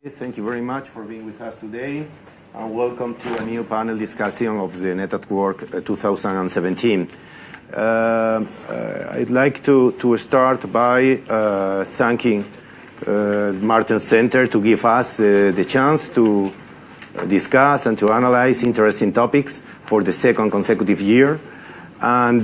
Thank you very much for being with us today, and welcome to a new panel discussion of the Net at Work 2017. I'd like to start by thanking Martens Centre to give us the chance to discuss and to analyze interesting topics for the second consecutive year. And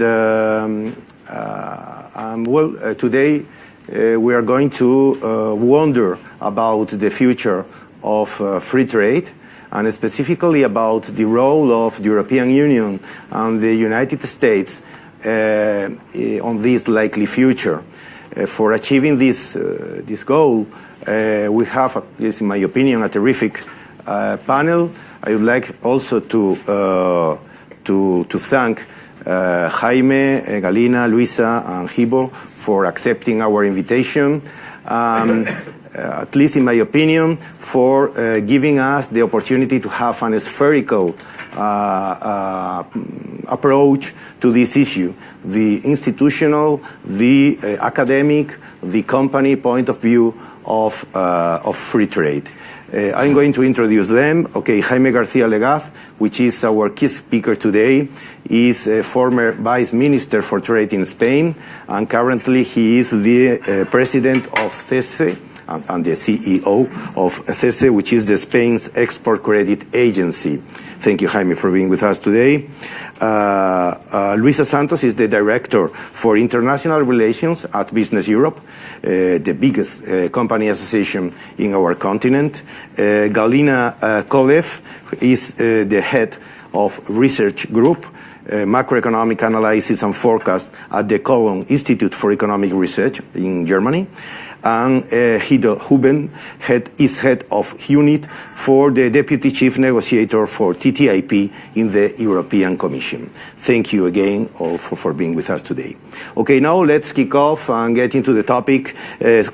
today we are going to wonder about the future of free trade, and specifically about the role of the European Union and the United States on this likely future. For achieving this goal, we have, at least in my opinion, a terrific panel. I would like also to thank Jaime, Galina, Luisa, and Hibo for accepting our invitation, at least in my opinion, for giving us the opportunity to have an spherical approach to this issue, the institutional, the academic, the company point of view of free trade. I'm going to introduce them. Okay, Jaime García Legaz, which is our key speaker today, is a former Vice Minister for Trade in Spain, and currently he is the President of CESE and the CEO of CESE, which is the Spain's export credit agency. Thank you, Jaime, for being with us today. Luisa Santos is the Director for International Relations at Business Europe, the biggest company association in our continent. Galina Kolev is the Head of Research Group, Macroeconomic Analysis and Forecast at the Cologne Institute for Economic Research in Germany. And Guido Huben is head of unit for the Deputy Chief Negotiator for TTIP in the European Commission. Thank you again all for being with us today. Okay, now let's kick off and get into the topic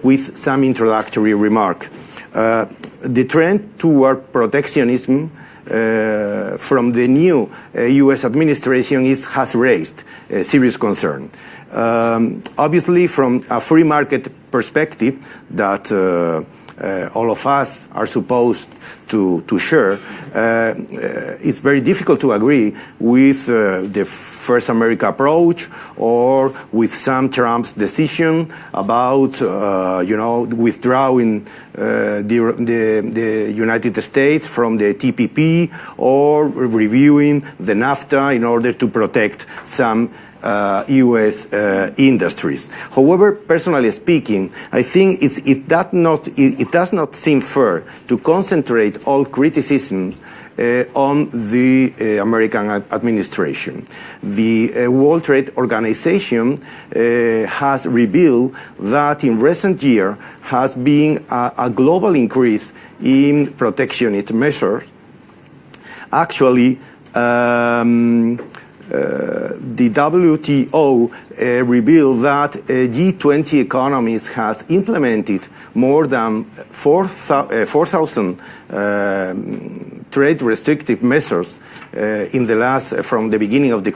with some introductory remark. The trend toward protectionism from the new U.S. administration has raised serious concern. Obviously, from a free market perspective that all of us are supposed to share, it's very difficult to agree with the First America approach or with some Trump's decision about, withdrawing the United States from the TPP or reviewing the NAFTA in order to protect some U.S. industries. However, personally speaking, I think it does not seem fair to concentrate all criticisms on the American administration. The World Trade Organization has revealed that in recent years has been a global increase in protectionist measures. Actually, the WTO revealed that G20 economies has implemented more than 4,000 trade restrictive measures from the beginning of the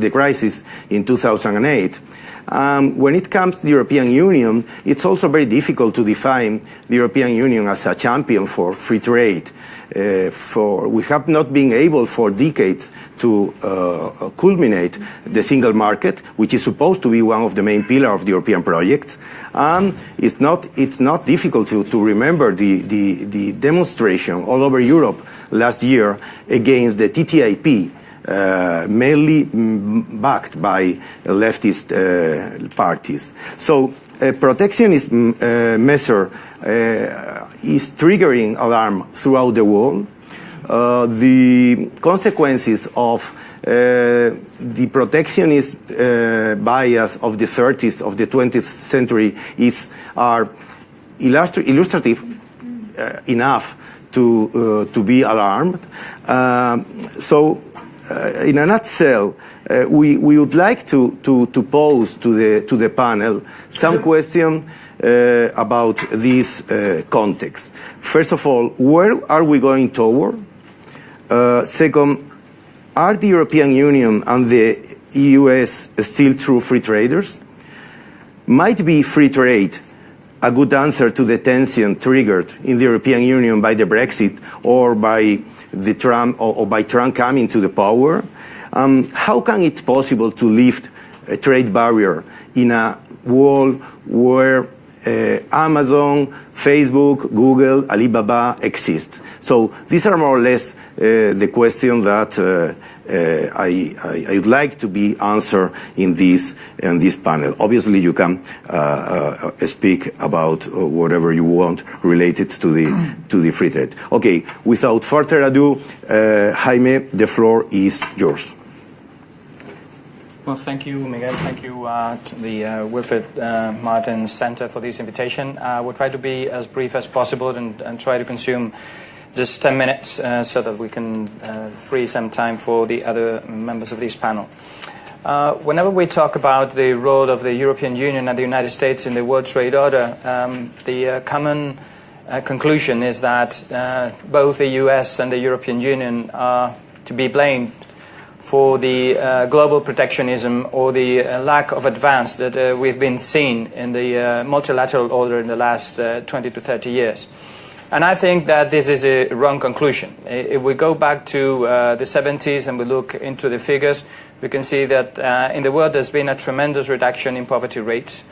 crisis in 2008. When it comes to the European Union, it's also very difficult to define the European Union as a champion for free trade. We have not been able for decades to culminate the single market, which is supposed to be one of the main pillars of the European project. And it's not difficult to remember the demonstration all over Europe last year against the TTIP, mainly backed by leftist parties. So a protectionist measure is triggering alarm throughout the world. The consequences of the protectionist bias of the 30s of the 20th century are illustrative enough to be alarmed. In a nutshell, we would like to pose to the panel some question about this context. First of all, where are we going toward? Second, are the European Union and the US still true free traders? Might be free trade a good answer to the tension triggered in the European Union by the Brexit or by the Trump or by Trump coming to the power? How can it possible to lift a trade barrier in a world where Amazon, Facebook, Google, Alibaba exist? So these are more or less the questions that I would like to be answered in this panel. Obviously, you can speak about whatever you want related to the free trade. Okay, without further ado, Jaime, the floor is yours. Well, thank you, Miguel. Thank you to the Wilfred Martens Centre for this invitation. I will try to be as brief as possible and try to consume just 10 minutes so that we can free some time for the other members of this panel. Whenever we talk about the role of the European Union and the United States in the World Trade Order, the common conclusion is that both the US and the European Union are to be blamed for the global protectionism or the lack of advance that we've been seeing in the multilateral order in the last 20 to 30 years. And I think that this is a wrong conclusion. If we go back to the 70s and we look into the figures, we can see that in the world there's been a tremendous reduction in poverty rates,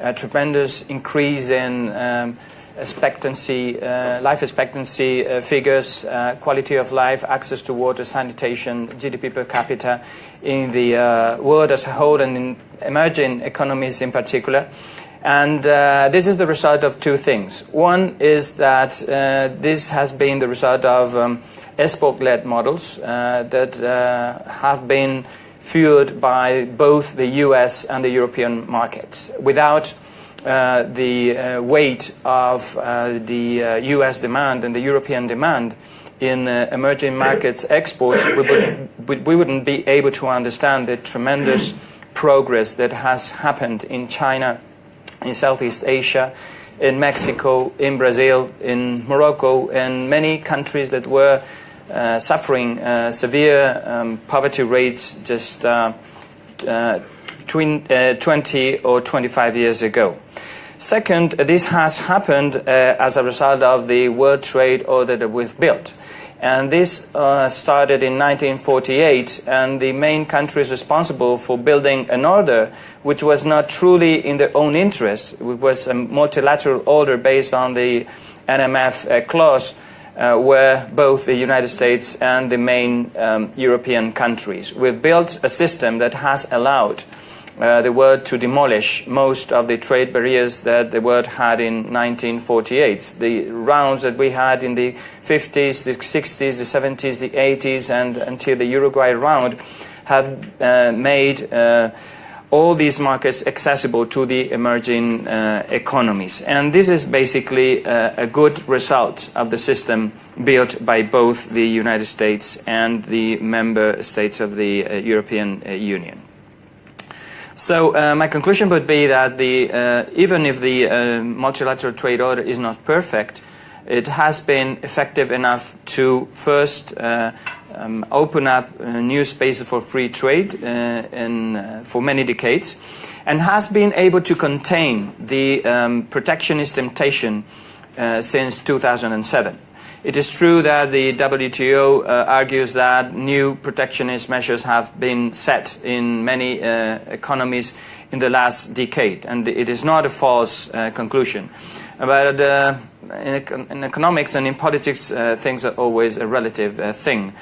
a tremendous increase in life expectancy figures, quality of life, access to water, sanitation, GDP per capita in the world as a whole and in emerging economies in particular. And this is the result of two things. One is that this has been the result of export-led models that have been fueled by both the US and the European markets. Without the weight of the US demand and the European demand in emerging markets exports, we wouldn't be able to understand the tremendous progress that has happened in China, in Southeast Asia, in Mexico, in Brazil, in Morocco, and many countries that were suffering severe poverty rates just between 20 or 25 years ago. Second, this has happened as a result of the World Trade Order that we've built. And this started in 1948, and the main countries responsible for building an order which was not truly in their own interest, it was a multilateral order based on the NMF clause, were both the United States and the main European countries. We've built a system that has allowed the world to demolish most of the trade barriers that the world had in 1948. The rounds that we had in the 50s, the 60s, the 70s, the 80s, and until the Uruguay round have made all these markets accessible to the emerging economies. And this is basically a good result of the system built by both the United States and the member states of the European Union. So my conclusion would be that even if the multilateral trade order is not perfect, it has been effective enough to first open up new spaces for free trade for many decades, and has been able to contain the protectionist temptation since 2007. It is true that the WTO argues that new protectionist measures have been set in many economies in the last decade, and it is not a false conclusion. But in economics and in politics, things are always a relative thing.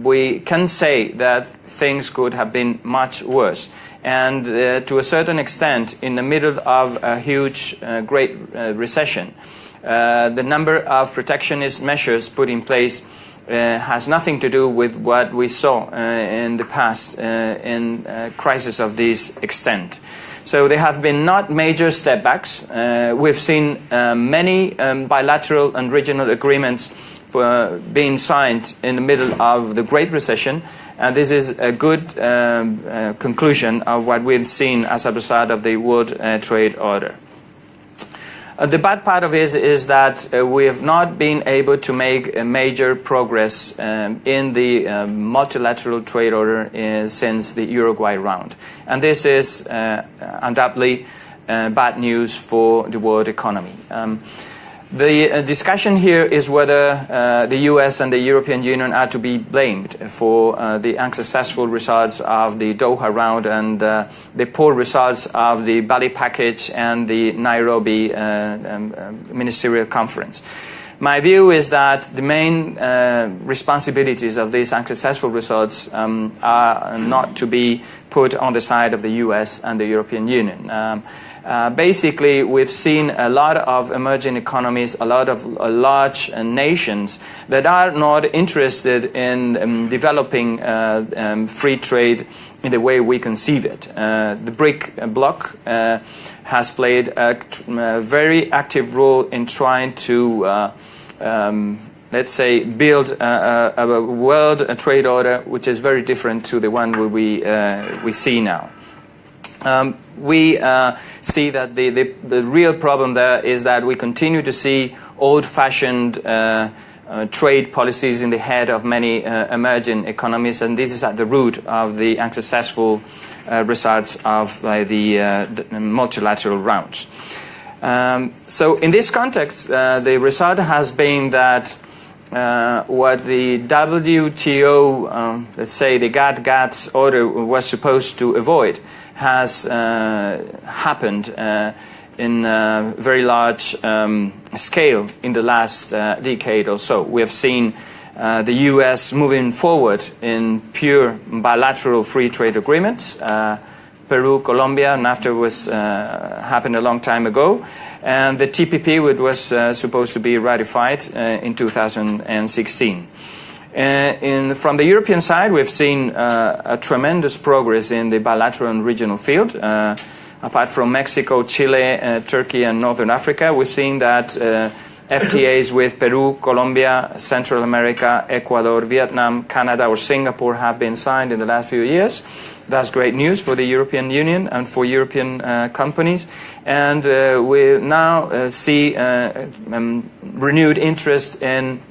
We can say that things could have been much worse. And to a certain extent, in the middle of a huge, great recession, the number of protectionist measures put in place has nothing to do with what we saw in the past in crises of this extent. So there have been not major step backs. We've seen many bilateral and regional agreements being signed in the middle of the Great Recession, and this is a good conclusion of what we've seen as a result of the World Trade Order. The bad part of it is that we have not been able to make a major progress in the multilateral trade order since the Uruguay round. And this is undoubtedly bad news for the world economy. The discussion here is whether the US and the European Union are to be blamed for the unsuccessful results of the Doha round and the poor results of the Bali package and the Nairobi ministerial conference. My view is that the main responsibilities of these unsuccessful results are not to be put on the side of the US and the European Union. Basically, we've seen a lot of emerging economies, a lot of large nations that are not interested in developing free trade in the way we conceive it. The BRIC bloc has played a very active role in trying to, let's say, build a world trade order which is very different to the one we see now. We see that the real problem there is that we continue to see old-fashioned trade policies in the head of many emerging economies, and this is at the root of the unsuccessful results of the multilateral rounds. So in this context, the result has been that what the WTO, let's say the GATT order was supposed to avoid, has happened in a very large scale in the last decade or so. We have seen the US moving forward in pure bilateral free trade agreements. Peru, Colombia, NAFTA was happened a long time ago, and the TPP, which was supposed to be ratified in 2016. From the European side, we've seen a tremendous progress in the bilateral and regional field. Apart from Mexico, Chile, Turkey, and Northern Africa, we've seen that FTAs with Peru, Colombia, Central America, Ecuador, Vietnam, Canada, or Singapore have been signed in the last few years. That's great news for the European Union and for European companies. And we now see renewed interest in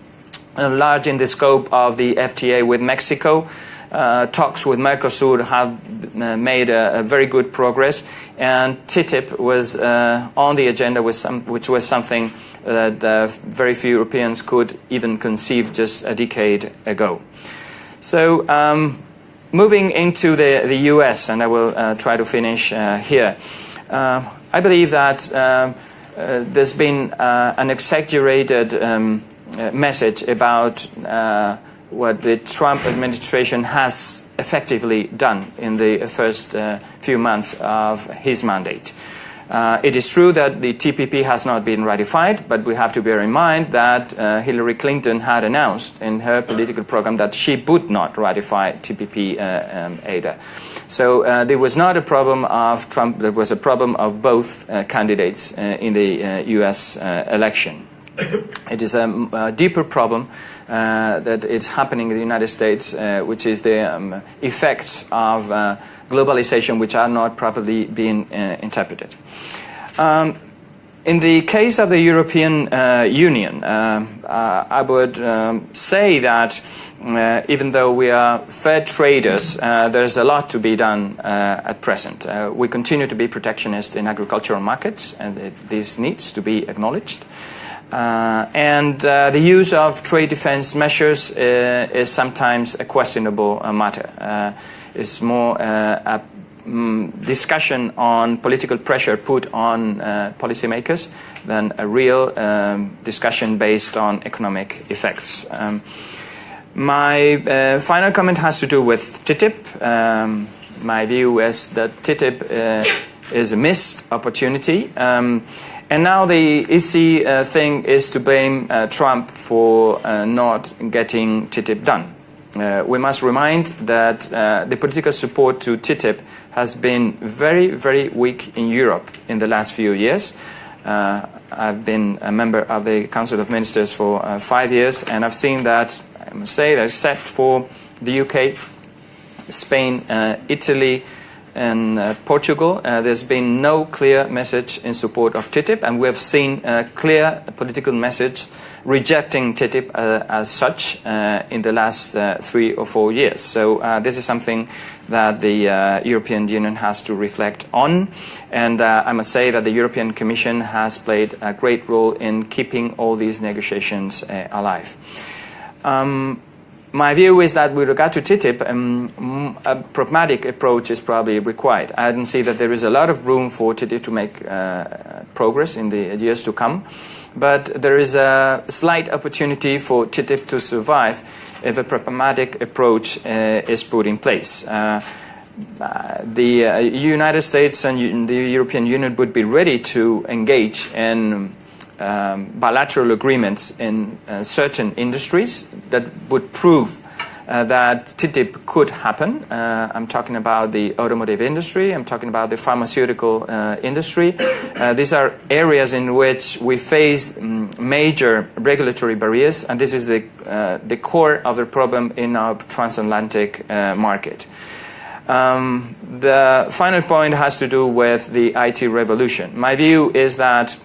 enlarging the scope of the FTA with Mexico. Talks with Mercosur have made a very good progress, and TTIP was on the agenda, which was something that very few Europeans could even conceive just a decade ago. So moving into the US, and I will try to finish here. I believe that there's been an exaggerated message about what the Trump administration has effectively done in the first few months of his mandate. It is true that the TPP has not been ratified, but we have to bear in mind that Hillary Clinton had announced in her political program that she would not ratify TPP either. So there was not a problem of Trump, there was a problem of both candidates in the US election. It is a deeper problem that is happening in the United States, which is the effects of globalization which are not properly being interpreted. In the case of the European Union, I would say that even though we are fair traders, there's a lot to be done at present. We continue to be protectionist in agricultural markets, and this needs to be acknowledged. And the use of trade defense measures is sometimes a questionable matter. It's more a discussion on political pressure put on policymakers than a real discussion based on economic effects. My final comment has to do with TTIP. My view is that TTIP is a missed opportunity. And now the easy thing is to blame Trump for not getting TTIP done. We must remind that the political support to TTIP has been very, very weak in Europe in the last few years. I've been a member of the Council of Ministers for 5 years, and I've seen that, I must say, that except for the UK, Spain, Italy, in Portugal, there's been no clear message in support of TTIP, and we have seen a clear political message rejecting TTIP as such in the last 3 or 4 years. So this is something that the European Union has to reflect on, and I must say that the European Commission has played a great role in keeping all these negotiations alive. My view is that with regard to TTIP, a pragmatic approach is probably required. I don't see that there is a lot of room for TTIP to make progress in the years to come, but there is a slight opportunity for TTIP to survive if a pragmatic approach is put in place. The United States and the European Union would be ready to engage in bilateral agreements in certain industries that would prove that TTIP could happen. I'm talking about the automotive industry, I'm talking about the pharmaceutical industry. These are areas in which we face major regulatory barriers, and this is the core of the problem in our transatlantic market. The final point has to do with the IT revolution. My view is that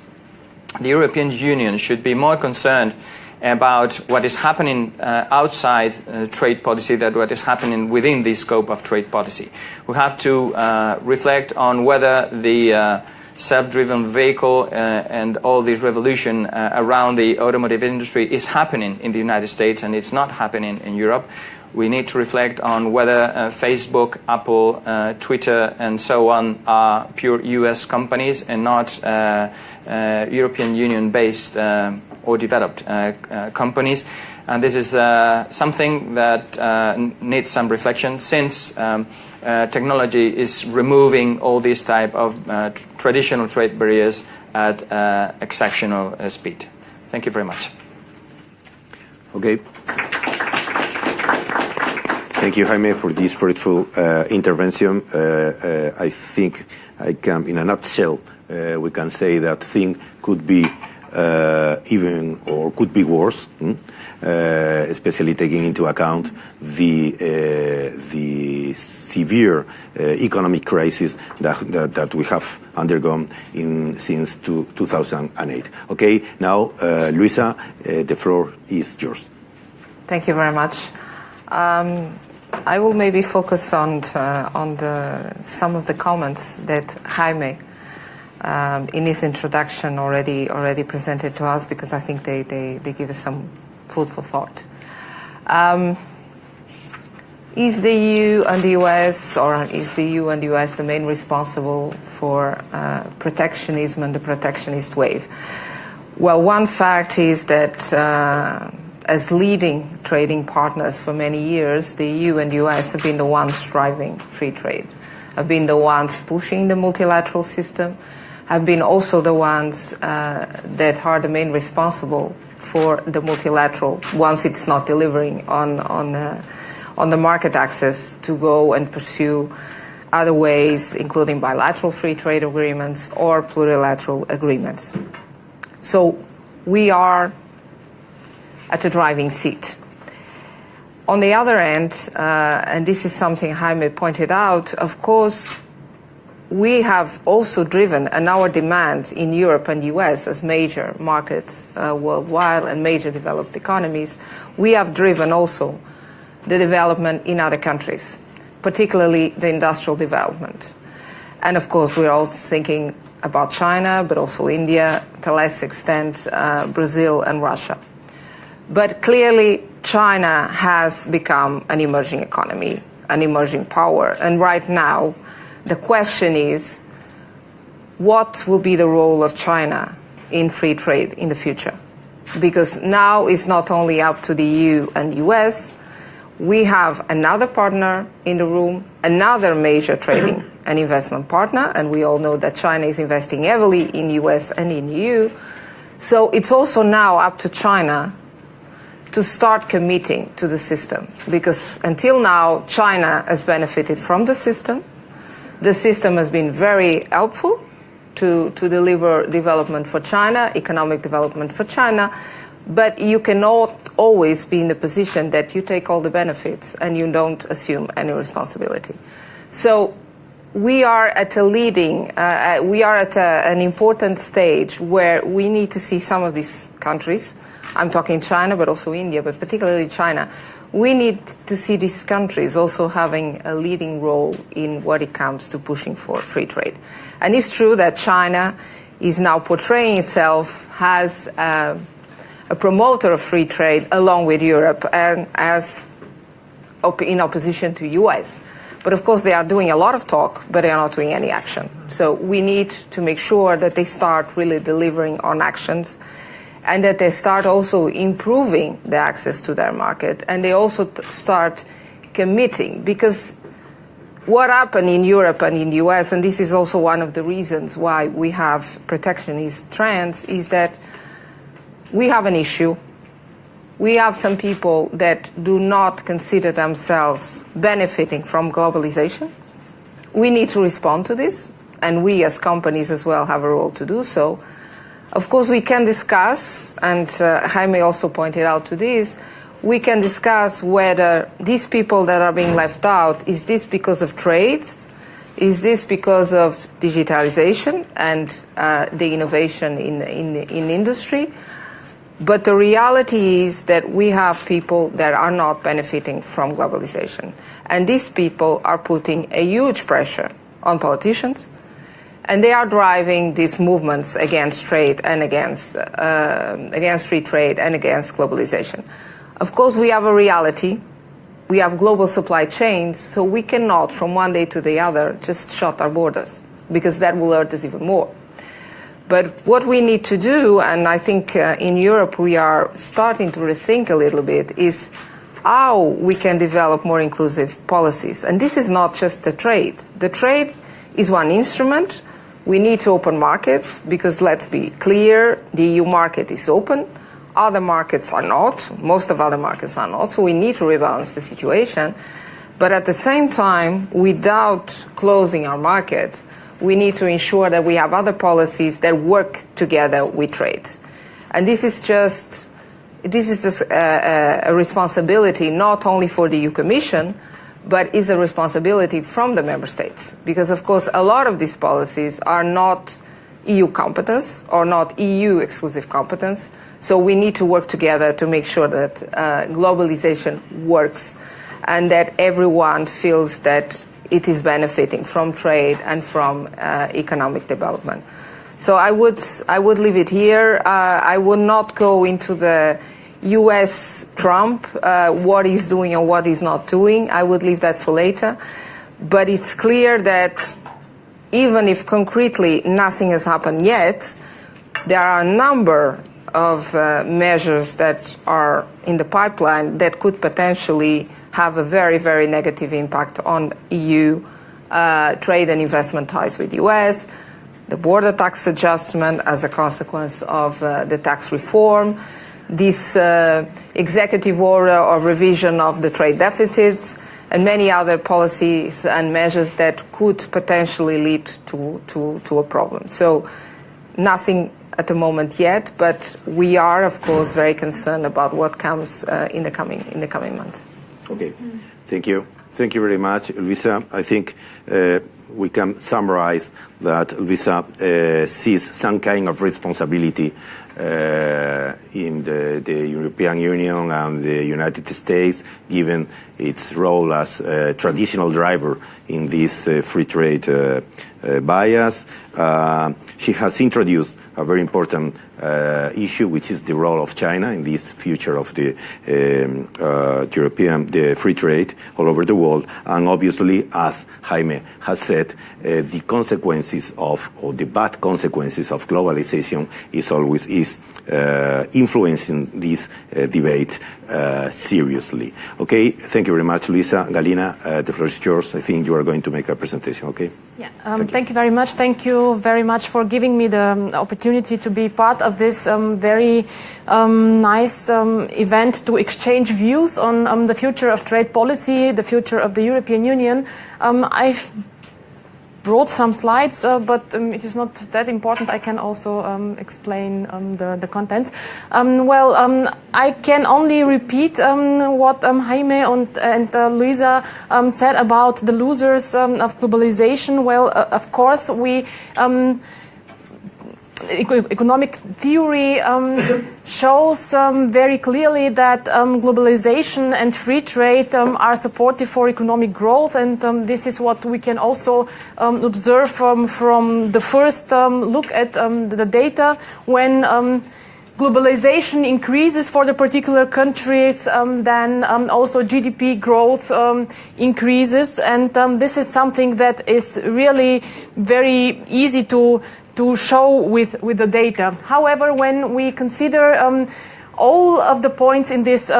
the European Union should be more concerned about what is happening outside trade policy than what is happening within the scope of trade policy. We have to reflect on whether the self-driven vehicle and all this revolution around the automotive industry is happening in the United States and it's not happening in Europe. We need to reflect on whether Facebook, Apple, Twitter, and so on are pure US companies and not European Union-based or developed companies. And this is something that needs some reflection, since technology is removing all these type of traditional trade barriers at exceptional speed. Thank you very much. Okay. Thank you, Jaime, for this fruitful intervention. I think I can, in a nutshell, we can say that things could be even or could be worse, especially taking into account the severe economic crisis that we have undergone since 2008. Okay, now, Luisa, the floor is yours. Thank you very much. I will maybe focus on some of the comments that Jaime in his introduction already presented to us, because I think they give us some food for thought. Is the EU and the US, or is the EU and the US the main responsible for protectionism and the protectionist wave? Well, one fact is that as leading trading partners for many years, the EU and the US have been the ones driving free trade, have been the ones pushing the multilateral system, have been also the ones that are the main responsible for the multilateral, once it's not delivering on the market access, to go and pursue other ways, including bilateral free trade agreements or plurilateral agreements. So we are at the driving seat. On the other end, and this is something Jaime pointed out, of course, we have also driven, and our demand in Europe and US as major markets worldwide and major developed economies, we have driven also the development in other countries, particularly the industrial development. And of course, we're also thinking about China, but also India, to a less extent, Brazil and Russia. But clearly, China has become an emerging economy, an emerging power. And right now, the question is, what will be the role of China in free trade in the future? Because now it's not only up to the EU and US, we have another partner in the room, another major trading and investment partner, and we all know that China is investing heavily in US and in EU. So it's also now up to China to start committing to the system, because until now, China has benefited from the system. The system has been very helpful to deliver development for China, economic development for China, but you cannot always be in the position that you take all the benefits and you don't assume any responsibility. So we are at an important stage where we need to see some of these countries, I'm talking China, but also India, but particularly China, we need to see these countries also having a leading role in what it comes to pushing for free trade. And it's true that China is now portraying itself as a promoter of free trade along with Europe and as in opposition to US. But of course they are doing a lot of talk, but they are not doing any action. So we need to make sure that they start really delivering on actions and that they start also improving the access to their market, and they also start committing, because what happened in Europe and in the US, and this is also one of the reasons why we have protectionist trends, is that we have an issue. We have some people that do not consider themselves benefiting from globalization. We need to respond to this, and we as companies as well have a role to do so. Of course, we can discuss, and Jaime also pointed out to this, we can discuss whether these people that are being left out, is this because of trade? Is this because of digitalization and the innovation in industry? But the reality is that we have people that are not benefiting from globalization. And these people are putting a huge pressure on politicians, and they are driving these movements against trade and against free trade and against globalization. Of course, we have a reality. We have global supply chains, so we cannot, from one day to the other, just shut our borders, because that will hurt us even more. But what we need to do, and I think in Europe we are starting to rethink a little bit, is how we can develop more inclusive policies. And this is not just the trade. The trade is one instrument. We need to open markets, because let's be clear, the EU market is open. Other markets are not. Most of other markets are not. So we need to rebalance the situation. But at the same time, without closing our market, we need to ensure that we have other policies that work together with trade. And this is a responsibility not only for the EU Commission, but is a responsibility from the member states. Because, of course, a lot of these policies are not EU competence or not EU exclusive competence. So we need to work together to make sure that globalization works and that everyone feels that it is benefiting from trade and from economic development. So I would leave it here. I would not go into the US Trump, what he's doing and what he's not doing. I would leave that for later. But it's clear that even if concretely nothing has happened yet, there are a number of measures that are in the pipeline that could potentially have a very, very negative impact on EU trade and investment ties with the US, the border tax adjustment as a consequence of the tax reform, this executive order of revision of the trade deficits, and many other policies and measures that could potentially lead to a problem. So nothing at the moment yet, but we are, of course, very concerned about what comes in the coming months. Okay, thank you. Thank you very much, Luisa. I think we can summarize that Luisa sees some kind of responsibility in the European Union and the United States, given its role as a traditional driver in this free trade bias. She has introduced a very important issue, which is the role of China in this future of the the free trade all over the world. And obviously, as Jaime has said, the consequences of, or the bad consequences of globalization is influencing this debate seriously. Okay, thank you very much, Luisa. Galina, the floor is yours. I think you are going to make a presentation, okay? Yeah, thank you very much. Thank you very much for giving me the opportunity to be part of this very nice event to exchange views on the future of trade policy, the future of the European Union. I've brought some slides, but it is not that important. I can also explain the contents. I can only repeat what Jaime and Luisa said about the losers of globalization. Well, of course, economic theory shows very clearly that globalization and free trade are supportive for economic growth, and this is what we can also observe from the first look at the data. When globalization increases for the particular countries, then also GDP growth increases, and this is something that is really very easy to show with the data. However, when we consider all of the points in this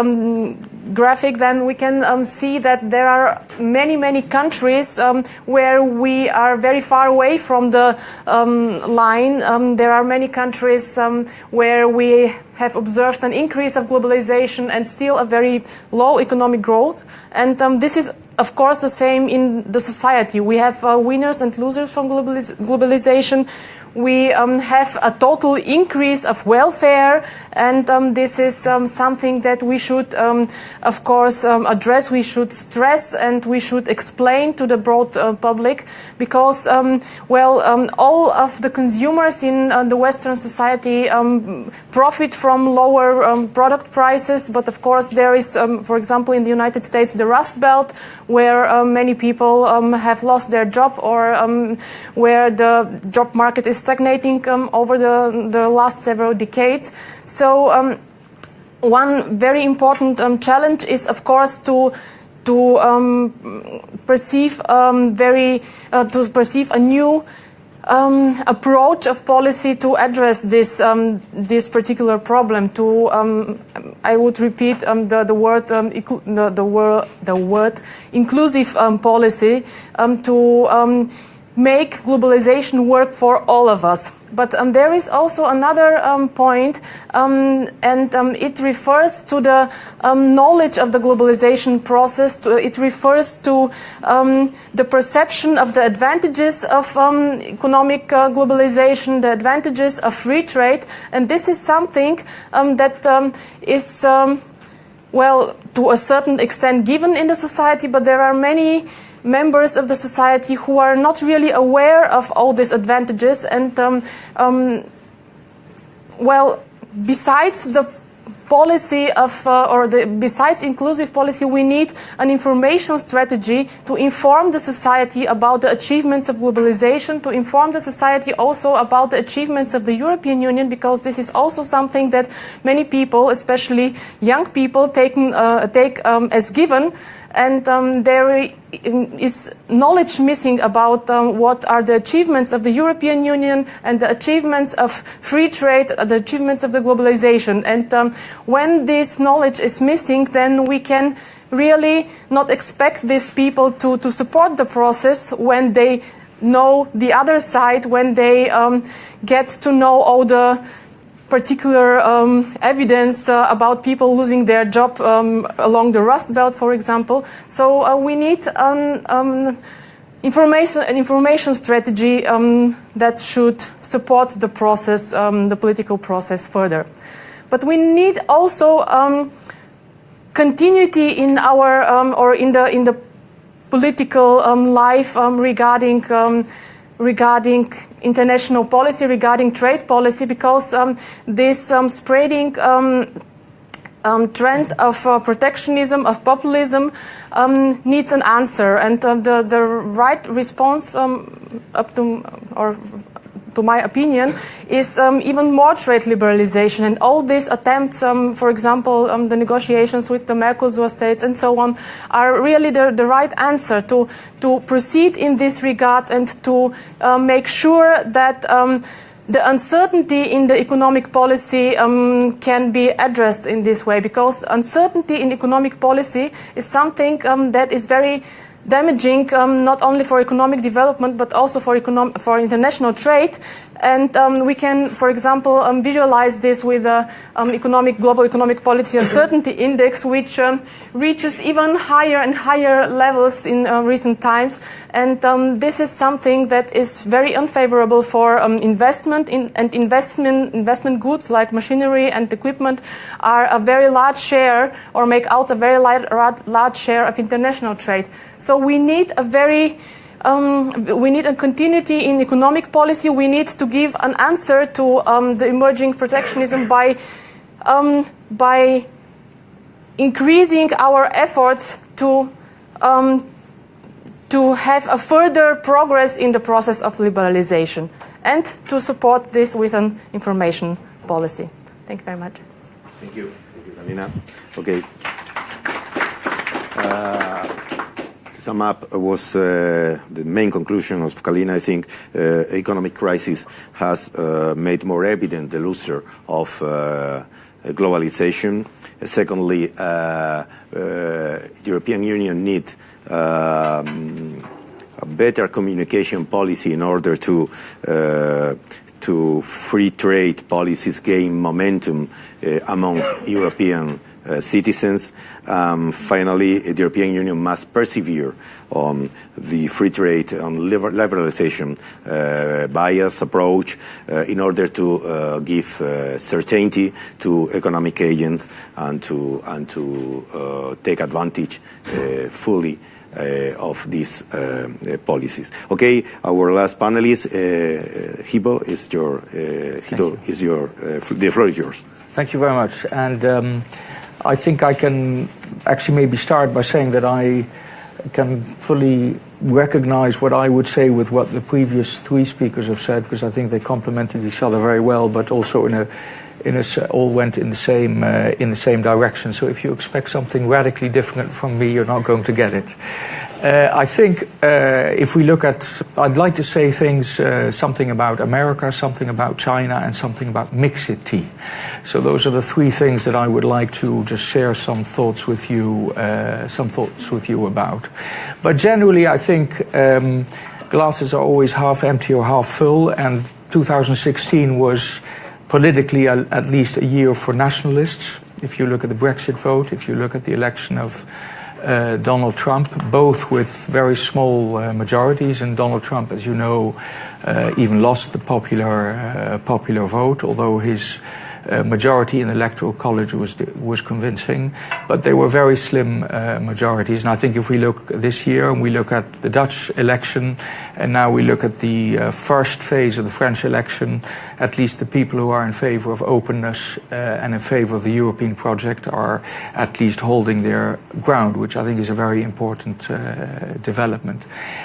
graphic, then we can see that there are many countries where we are very far away from the line. There are many countries where we have observed an increase of globalization and still a very low economic growth. And this is, of course, the same in the society. We have winners and losers from globalization. We have a total increase of welfare, and this is something that we should, of course, address. We should stress and we should explain to the broad public, because, all of the consumers in the Western society profit from lower product prices, but of course there is, for example, in the United States, the Rust Belt, where many people have lost their job, or where the job market is stagnating over the last several decades. So one very important challenge is, of course, to perceive a new approach of policy to address this particular problem. I would repeat the word inclusive policy, to make globalization work for all of us. But there is also another point, and it refers to the knowledge of the globalization process. It refers to the perception of the advantages of economic globalization, the advantages of free trade, and this is something that is, to a certain extent given in the society, but there are many members of the society who are not really aware of all these advantages, and besides the policy of besides inclusive policy, we need an information strategy to inform the society about the achievements of globalization, to inform the society also about the achievements of the European Union, because this is also something that many people, especially young people, take as given. And there is knowledge missing about what are the achievements of the European Union and the achievements of free trade, the achievements of the globalization. And when this knowledge is missing, then we can really not expect these people to support the process when they know the other side, when they get to know all the particular evidence about people losing their job along the Rust Belt, for example. So we need an information strategy that should support the process, the political process further. But we need also continuity in our in the political life regarding international policy, regarding trade policy, because this spreading trend of protectionism, of populism, needs an answer, and the right response, to my opinion, is even more trade liberalization. And all these attempts, for example, the negotiations with the Mercosur states and so on, are really the right answer to proceed in this regard, and to make sure that the uncertainty in the economic policy can be addressed in this way, because uncertainty in economic policy is something that is very damaging, not only for economic development but also for international trade. And we can, for example, visualize this with the Global Economic Policy Uncertainty Index, which reaches even higher and higher levels in recent times. And this is something that is very unfavorable for investment, investment goods like machinery and equipment are a very large share, or make out a very large share of international trade. So we need we need a continuity in economic policy. We need to give an answer to the emerging protectionism by increasing our efforts to have a further progress in the process of liberalization, and to support this with an information policy. Thank you very much. Thank you. Thank you, Galina. Okay. To sum up was the main conclusion of Galina. I think economic crisis has made more evident the loser of globalization. Secondly, the European Union needs a better communication policy in order to free trade policies gain momentum among European citizens. Finally, the European Union must persevere on the free trade and liberalization bias approach in order to give certainty to economic agents and to take advantage fully of these policies. Okay, our last panelist, Hibo, the floor is yours. Thank you very much. And I think I can actually maybe start by saying that I can fully recognize what I would say with what the previous three speakers have said, because I think they complemented each other very well, but also all went in the same direction. So if you expect something radically different from me, you're not going to get it. I think if we look at, I'd like to say things, something about America, something about China, and something about mixity. So those are the three things that I would like to just share some thoughts with you about. But generally, I think glasses are always half empty or half full, and 2016 was politically at least a year for nationalists. If you look at the Brexit vote, if you look at the election of Donald Trump, both with very small majorities, and Donald Trump, as you know, even lost the popular vote, although his majority in the Electoral College was convincing, but they were very slim majorities. And I think if we look this year and we look at the Dutch election, and now we look at the first phase of the French election, at least the people who are in favor of openness and in favor of the European project are at least holding their ground, which I think is a very important development.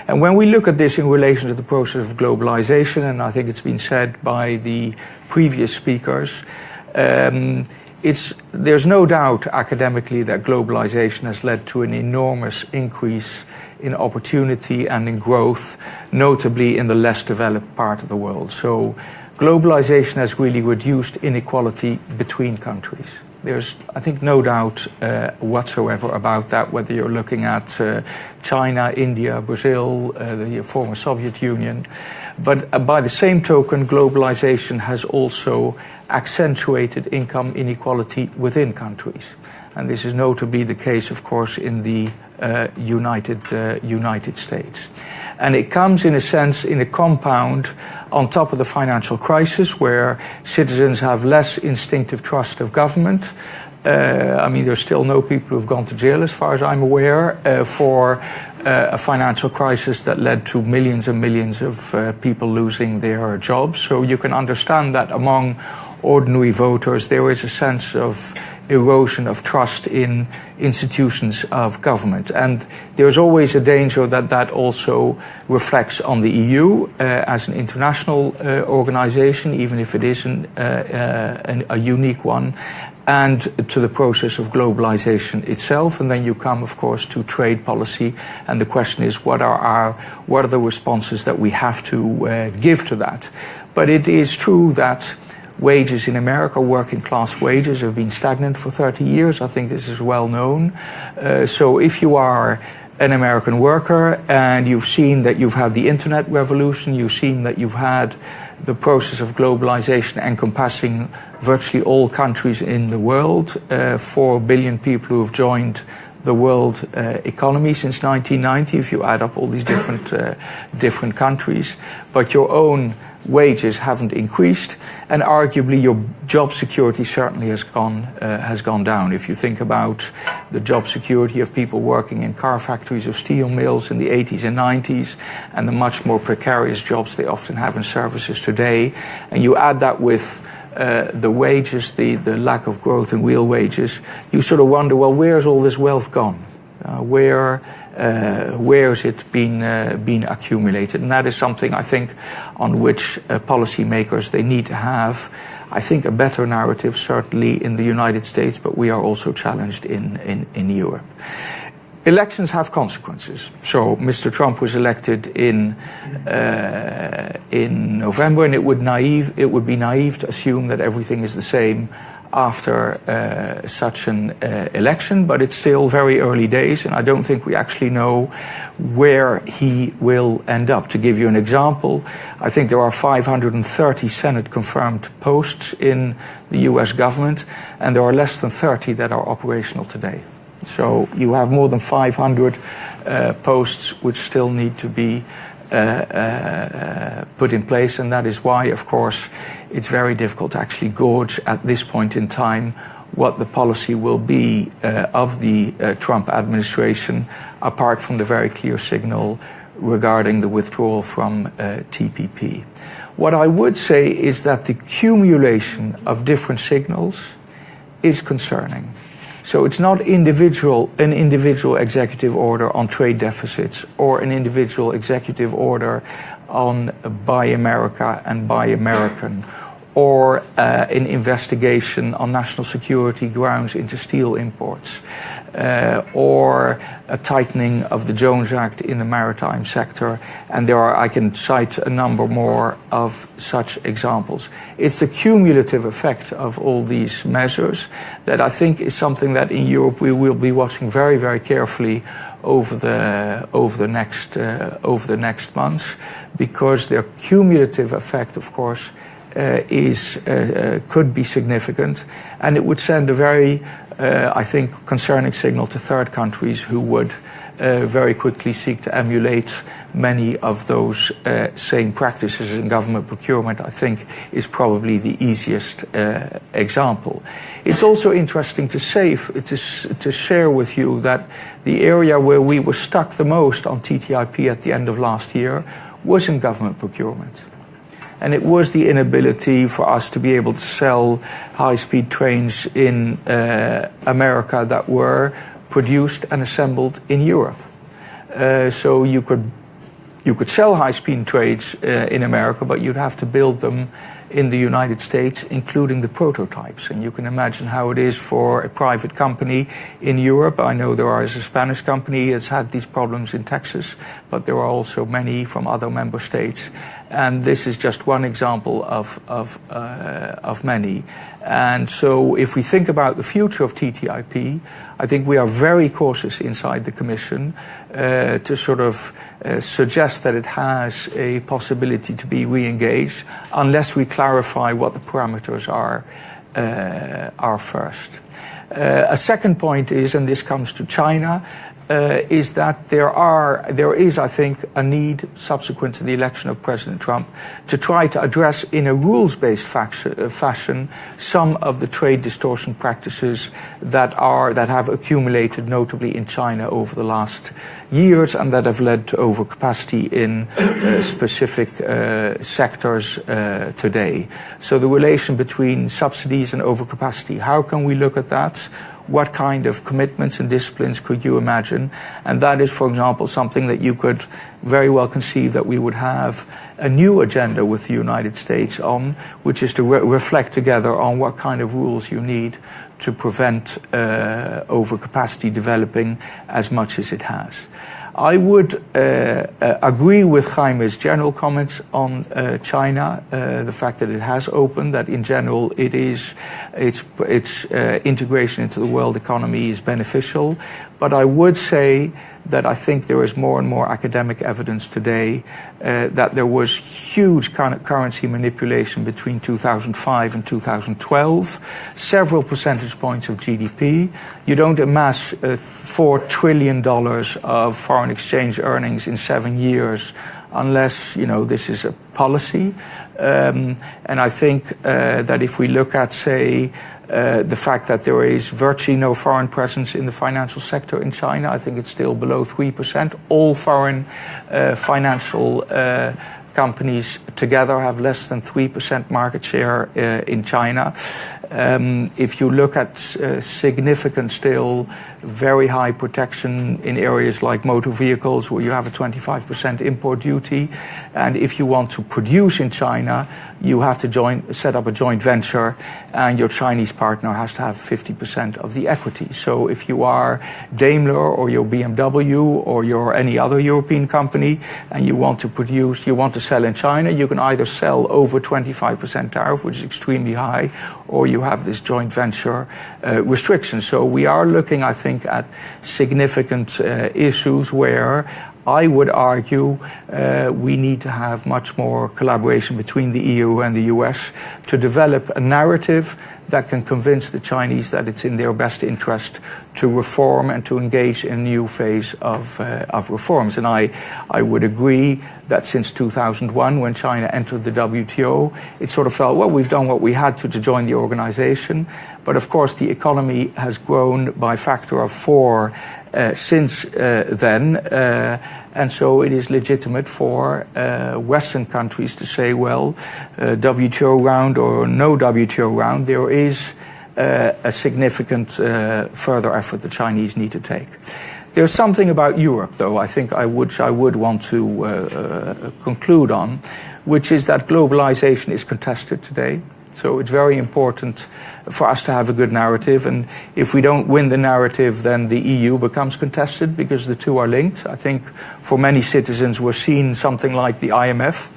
And when we look at this in relation to the process of globalization, and I think it's been said by the previous speakers, there's no doubt academically that globalization has led to an enormous increase in opportunity and in growth, notably in the less developed part of the world. So globalization has really reduced inequality between countries. There's, I think, no doubt whatsoever about that, whether you're looking at China, India, Brazil, the former Soviet Union. But by the same token, globalization has also accentuated income inequality within countries. And this is notably the case, of course, in the United States. And it comes, in a sense, in a compound on top of the financial crisis, where citizens have less instinctive trust of government. I mean, there's still no people who've gone to jail, as far as I'm aware, for a financial crisis that led to millions and millions of people losing their jobs. So you can understand that among ordinary voters, there is a sense of erosion of trust in institutions of government. And there's always a danger that that also reflects on the EU as an international organization, even if it isn't a unique one, and to the process of globalization itself. And then you come, of course, to trade policy, and the question is, what are the responses that we have to give to that? But it is true that wages in America, working class wages, have been stagnant for 30 years. I think this is well known. So if you are an American worker and you've seen that you've had the internet revolution, you've seen that you've had the process of globalization encompassing virtually all countries in the world, 4 billion people who have joined the world economy since 1990, if you add up all these different countries, but your own wages haven't increased, and arguably your job security certainly has gone down. If you think about the job security of people working in car factories or steel mills in the 80s and 90s, and the much more precarious jobs they often have in services today, and you add that with the wages, the lack of growth in real wages, you sort of wonder, well, where's all this wealth gone? Where has it been accumulated? And that is something I think on which policymakers, they need to have, I think, a better narrative, certainly in the United States, but we are also challenged in Europe. Elections have consequences. So Mr. Trump was elected in November, and it would be naive to assume that everything is the same after such an election, but it's still very early days, and I don't think we actually know where he will end up. To give you an example, I think there are 530 Senate-confirmed posts in the US government, and there are less than 30 that are operational today. So you have more than 500 posts which still need to be put in place, and that is why, of course, it's very difficult to actually gauge at this point in time what the policy will be of the Trump administration, apart from the very clear signal regarding the withdrawal from TPP. What I would say is that the accumulation of different signals is concerning. So it's not an individual executive order on trade deficits or an individual executive order on Buy America and Buy American, or an investigation on national security grounds into steel imports, or a tightening of the Jones Act in the maritime sector. And I can cite a number more of such examples. It's the cumulative effect of all these measures that I think is something that in Europe we will be watching very, very carefully over the next months, because their cumulative effect, of course, could be significant, and it would send a very, I think, concerning signal to third countries who would very quickly seek to emulate many of those same practices in government procurement. I think is probably the easiest example. It's also interesting to share with you that the area where we were stuck the most on TTIP at the end of last year was in government procurement. And it was the inability for us to be able to sell high-speed trains in America that were produced and assembled in Europe. So you could sell high-speed trains in America, but you'd have to build them in the United States, including the prototypes. And you can imagine how it is for a private company in Europe. I know there is a Spanish company that's had these problems in Texas, but there are also many from other member states. And this is just one example of many. And so if we think about the future of TTIP, I think we are very cautious inside the Commission to sort of suggest that it has a possibility to be re-engaged unless we clarify what the parameters are first. A second point is, and this comes to China, is that there is, I think, a need subsequent to the election of President Trump to try to address in a rules-based fashion some of the trade distortion practices that have accumulated notably in China over the last years and that have led to overcapacity in specific sectors today. So the relation between subsidies and overcapacity, how can we look at that? What kind of commitments and disciplines could you imagine? And that is, for example, something that you could very well conceive that we would have a new agenda with the United States on, which is to reflect together on what kind of rules you need to prevent overcapacity developing as much as it has. I would agree with Jaime's general comments on China, the fact that it has opened, that in general its integration into the world economy is beneficial. But I would say that I think there is more and more academic evidence today that there was huge currency manipulation between 2005 and 2012, several percentage points of GDP. You don't amass $4 trillion of foreign exchange earnings in 7 years unless, this is a policy. And I think that if we look at, say, the fact that there is virtually no foreign presence in the financial sector in China, I think it's still below 3%. All foreign financial companies together have less than 3% market share in China. If you look at significant still very high protection in areas like motor vehicles where you have a 25% import duty, and if you want to produce in China, you have to set up a joint venture, and your Chinese partner has to have 50% of the equity. So if you are Daimler or your BMW or you're any other European company and you want to sell in China, you can either sell over 25% tariff, which is extremely high, or you have this joint venture restriction. So we are looking, I think, at significant issues where I would argue we need to have much more collaboration between the EU and the US to develop a narrative that can convince the Chinese that it's in their best interest to reform and to engage in a new phase of reforms. And I would agree that since 2001, when China entered the WTO, it sort of felt, well, we've done what we had to join the organization. But of course, the economy has grown by a factor of 4 since then. And so it is legitimate for Western countries to say, well, WTO round or no WTO round, there is a significant further effort the Chinese need to take. There's something about Europe, though, I think I would want to conclude on, which is that globalization is contested today. So it's very important for us to have a good narrative, and if we don't win the narrative, then the EU becomes contested because the two are linked. I think for many citizens we're seeing something like the IMF,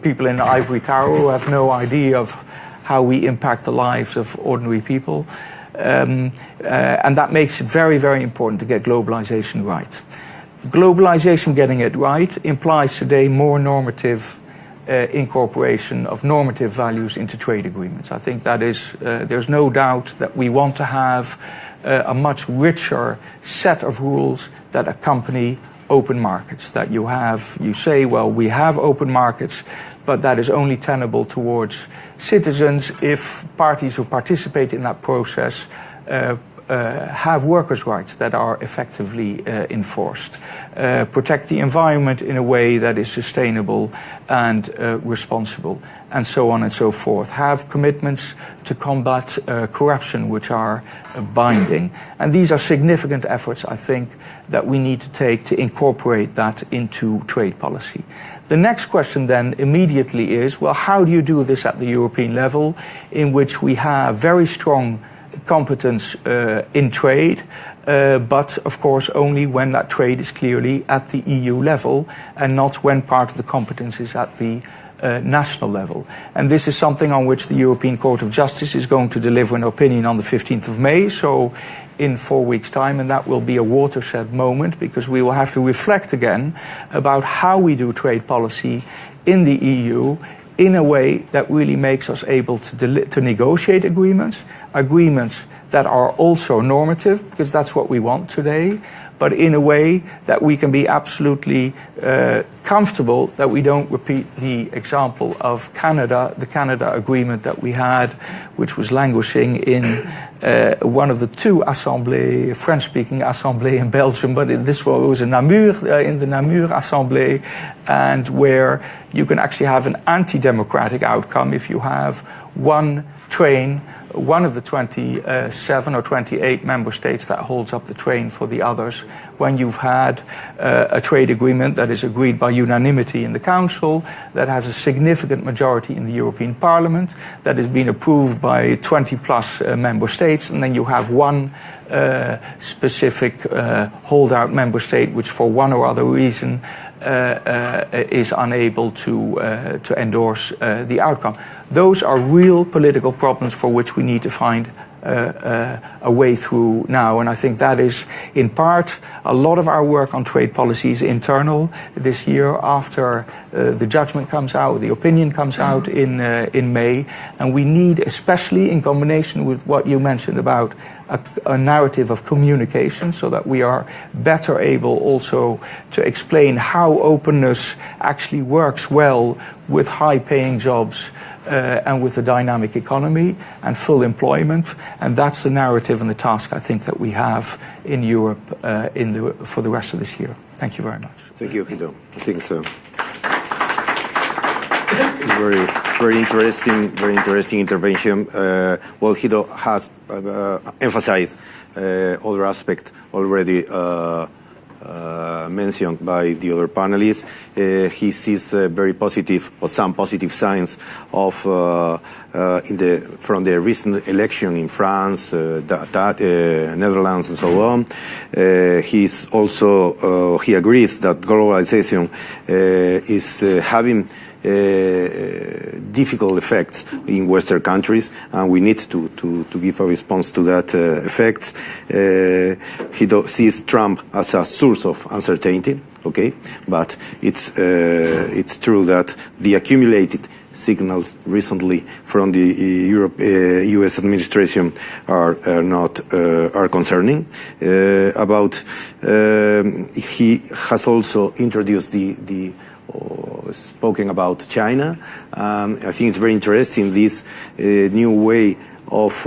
people in the ivory tower who have no idea of how we impact the lives of ordinary people. And that makes it very, very important to get globalization right. Globalization, getting it right, implies today more normative incorporation of normative values into trade agreements. I think that is, there's no doubt that we want to have a much richer set of rules that accompany open markets. That you say, well, we have open markets, but that is only tenable towards citizens if parties who participate in that process have workers' rights that are effectively enforced, protect the environment in a way that is sustainable and responsible, and so on and so forth, have commitments to combat corruption which are binding. And these are significant efforts, I think, that we need to take to incorporate that into trade policy. The next question then immediately is, well, how do you do this at the European level, in which we have very strong competence in trade, but of course only when that trade is clearly at the EU level and not when part of the competence is at the national level. And this is something on which the European Court of Justice is going to deliver an opinion on the 15th of May, so in 4 weeks' time, and that will be a watershed moment because we will have to reflect again about how we do trade policy in the EU in a way that really makes us able to negotiate agreements that are also normative, because that's what we want today, but in a way that we can be absolutely comfortable that we don't repeat the example of Canada, the Canada agreement that we had, which was languishing in one of the two assemblées, French-speaking assemblée in Belgium, but this one was in Namur, in the Namur Assemblée, and where you can actually have an anti-democratic outcome if you have one train, one of the 27 or 28 member states that holds up the train for the others, when you've had a trade agreement that is agreed by unanimity in the Council, that has a significant majority in the European Parliament, that has been approved by 20 plus member states, and then you have one specific holdout member state which for one or other reason is unable to endorse the outcome. Those are real political problems for which we need to find a way through now. And I think that is, in part, a lot of our work on trade policy is internal this year after the judgment comes out, the opinion comes out in May. And we need, especially in combination with what you mentioned about a narrative of communication, so that we are better able also to explain how openness actually works well with high-paying jobs and with a dynamic economy and full employment. And that's the narrative and the task, I think, that we have in Europe for the rest of this year. Thank you very much. Thank you, Guido. I think so. Very interesting intervention. Well, Guido has emphasized other aspect already mentioned by the other panelists. He sees very positive, or some positive signs of from the recent election in France, Netherlands, and so on. He's also he agrees that globalization is having difficult effects in Western countries, and we need to give a response to that effects. He sees Trump as a source of uncertainty, okay, but it's true that the accumulated signals recently from the U.S. administration are concerning. He has also introduced spoken about China. I think it's very interesting this new way of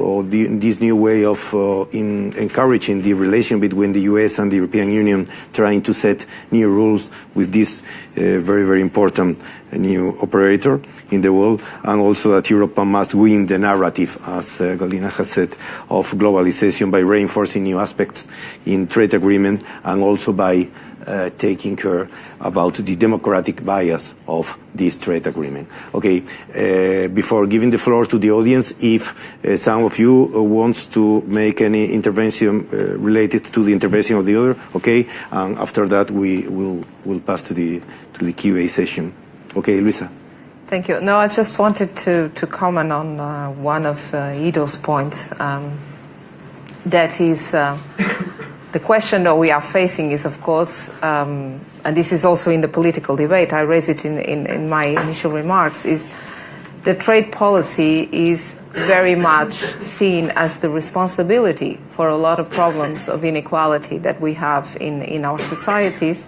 encouraging the relation between the U.S. and the European Union, trying to set new rules with this very important new operator in the world, and also that Europe must win the narrative, as Galina has said, of globalization by reinforcing new aspects in trade agreement, and also by taking care about the democratic bias of this trade agreement. Okay, before giving the floor to the audience, if some of you wants to make any intervention related to the intervention of the other, okay, and after that we'll pass to the Q&A session. Okay, Luisa. Thank you. No, I just wanted to comment on one of Guido's points. That is. The question that we are facing is, of course, and this is also in the political debate, I raised it in my initial remarks, is the trade policy is very much seen as the responsibility for a lot of problems of inequality that we have in our societies,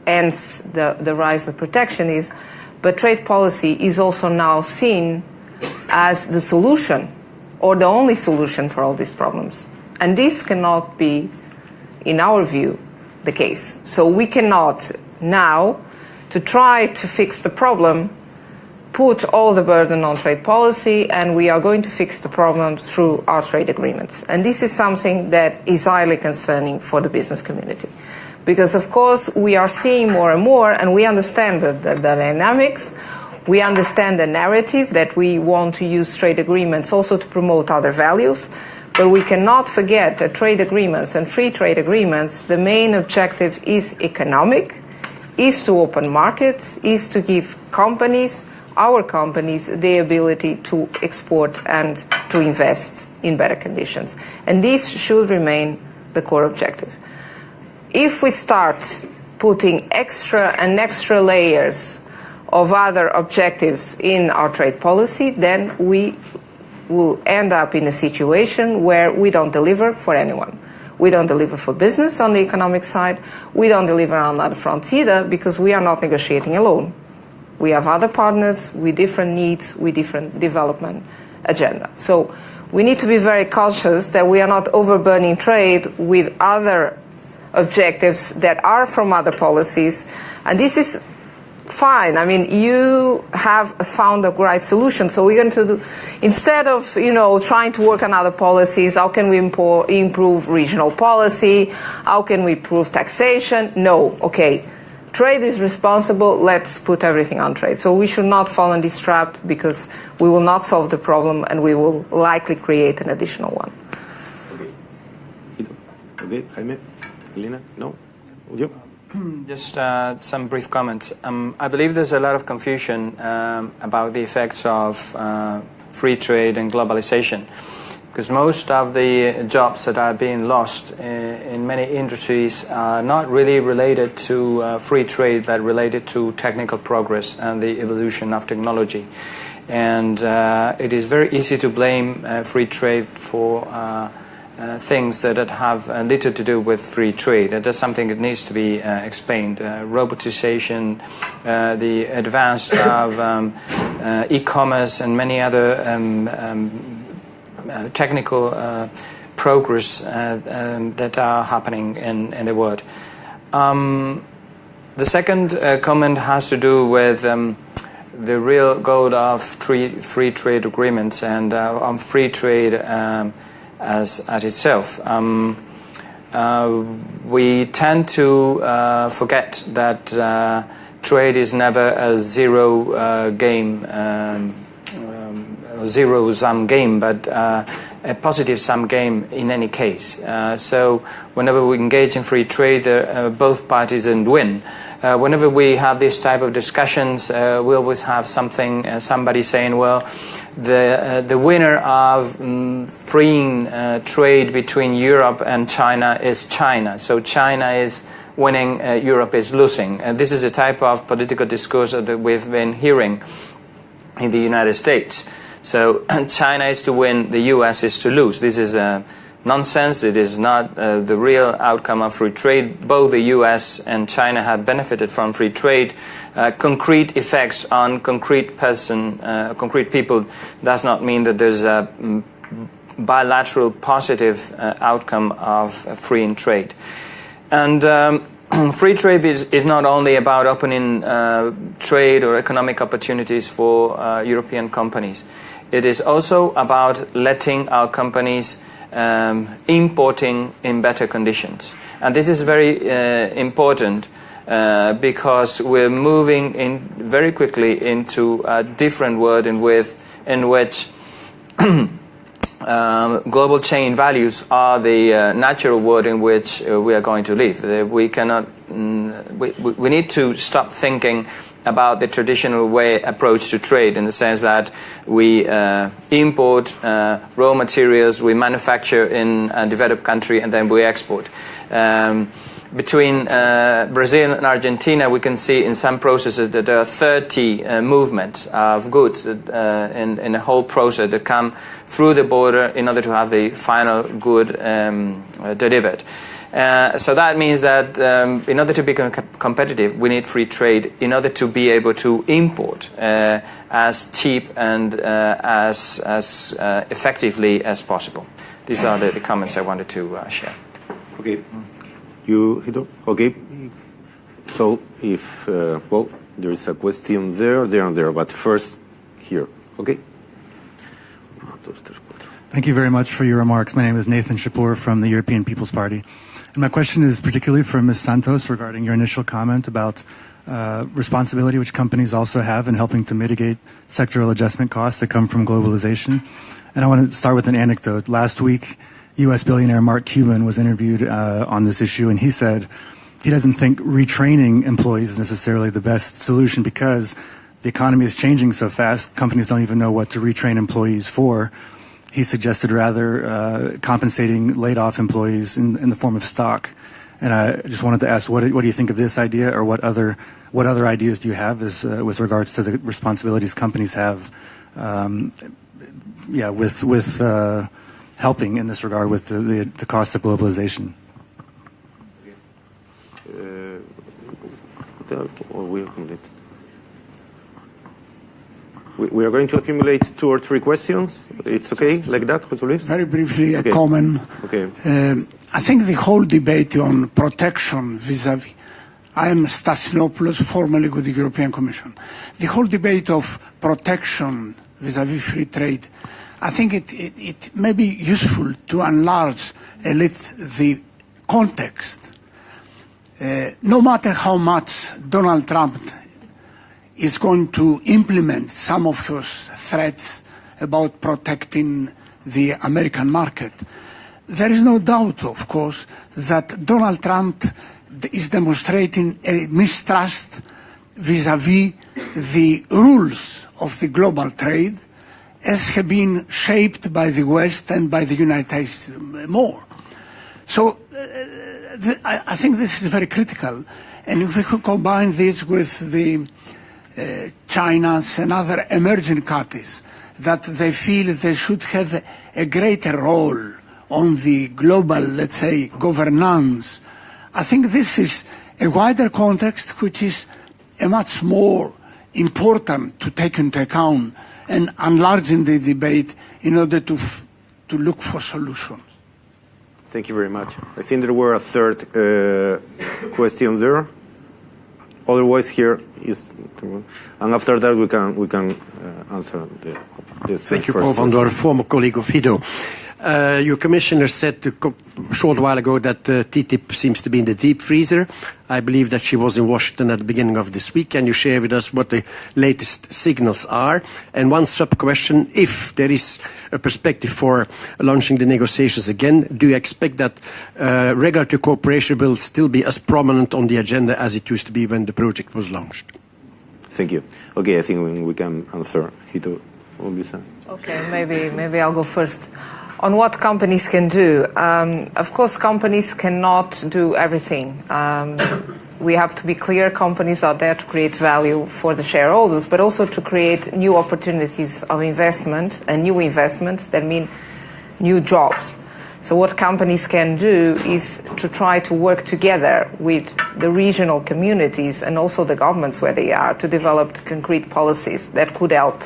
hence the rise of protectionism. But trade policy is also now seen as the solution, or the only solution for all these problems. And this cannot be, in our view, the case. So we cannot now, to try to fix the problem, put all the burden on trade policy, and we are going to fix the problem through our trade agreements. And this is something that is highly concerning for the business community. Because, of course, we are seeing more and more, and we understand the dynamics, we understand the narrative that we want to use trade agreements also to promote other values. But we cannot forget that trade agreements and free trade agreements, the main objective is economic, is to open markets, is to give companies, our companies, the ability to export and to invest in better conditions. And this should remain the core objective. If we start putting extra and extra layers of other objectives in our trade policy, then we will end up in a situation where we don't deliver for anyone. We don't deliver for business on the economic side. We don't deliver on other fronts either, because we are not negotiating alone. We have other partners with different needs, with different development agenda. So we need to be very cautious that we are not overburdening trade with other objectives that are from other policies. And this is fine. I mean, you have found a right solution. So we're going to do, instead of, trying to work on other policies, how can we improve regional policy? How can we improve taxation? No. Okay. Trade is responsible. Let's put everything on trade. So we should not fall in this trap, because we will not solve the problem and we will likely create an additional one. Okay. Jaime? Elena? No? Julio? Just some brief comments. I believe there's a lot of confusion about the effects of free trade and globalization. because most of the jobs that are being lost in many industries are not really related to free trade, but related to technical progress and the evolution of technology. And it is very easy to blame free trade for things that have little to do with free trade. That's something that needs to be explained. Robotization, the advance of e-commerce and many other technical progress that are happening in the world. The second comment has to do with the real goal of free trade agreements and on free trade as itself. We tend to forget that trade is never a zero-sum game, but a positive-sum game in any case. So whenever we engage in free trade, both parties win. Whenever we have this type of discussions, we always have somebody saying, well, the winner of freeing trade between Europe and China is China. So China is winning, Europe is losing. And this is the type of political discourse that we've been hearing in the United States. So China is to win, the US is to lose. This is nonsense. It is not the real outcome of free trade. Both the US and China have benefited from free trade. Concrete effects on concrete people does not mean that there's a bilateral positive outcome of free trade. And free trade is not only about opening trade or economic opportunities for European companies. It is also about letting our companies importing in better conditions. And this is very important because we're moving in very quickly into a different world in which global chain values are the natural world in which we are going to live. We cannot. We need to stop thinking about the traditional approach to trade, in the sense that we import raw materials, we manufacture in a developed country, and then we export. Between Brazil and Argentina, we can see in some processes that there are 30 movements of goods in a whole process that come through the border in order to have the final good delivered. So that means that in order to be competitive, we need free trade in order to be able to import as cheap and as effectively as possible. These are the comments I wanted to share. Okay. You, Hito? Okay. So if, well, there is a question there, and there, but first here. Okay. Thank you very much for your remarks. My name is Nathan Shapour from the European People's Party. And my question is particularly for Ms. Santos regarding your initial comment about responsibility which companies also have in helping to mitigate sectoral adjustment costs that come from globalization. And I want to start with an anecdote. Last week, U.S. billionaire Mark Cuban was interviewed on this issue, and he said he doesn't think retraining employees is necessarily the best solution because the economy is changing so fast, companies don't even know what to retrain employees for. He suggested rather compensating laid-off employees in the form of stock. And I just wanted to ask, what do you think of this idea, or what other ideas do you have with regards to the responsibilities companies have, with helping in this regard with the cost of globalization? We are going to accumulate 2 or 3 questions. It's okay like that, José Luis? Very briefly, a comment. Okay. I think the whole debate on protection vis-à-vis, I am Stasinopoulos, formerly with the European Commission. The whole debate of protection vis-à-vis free trade, I think it may be useful to enlarge a little the context. No matter how much Donald Trump is going to implement some of his threats about protecting the American market, there is no doubt, of course, that Donald Trump is demonstrating a mistrust vis-à-vis the rules of the global trade as have been shaped by the West and by the United States more. So I think this is very critical. And if we could combine this with the China's and other emerging countries, that they feel they should have a greater role on the global, let's say, governance, I think this is a wider context which is a much more important to take into account and enlarging the debate in order to look for solutions. Thank you very much. I think there were a third question there. Otherwise, here is, and after that we can answer the Thank you, Paul van Dorp, former colleague of Guido. Your commissioner said a short while ago that TTIP seems to be in the deep freezer. I believe that she was in Washington at the beginning of this week. Can you share with us what the latest signals are? And one sub-question, if there is a perspective for launching the negotiations again, do you expect that regulatory cooperation will still be as prominent on the agenda as it used to be when the project was launched? Thank you. Okay, I think we can answer Guido. Okay, maybe I'll go first. On what companies can do, of course, companies cannot do everything. We have to be clear, companies are there to create value for the shareholders, but also to create new opportunities of investment and new investments that mean new jobs. So what companies can do is to try to work together with the regional communities and also the governments where they are to develop concrete policies that could help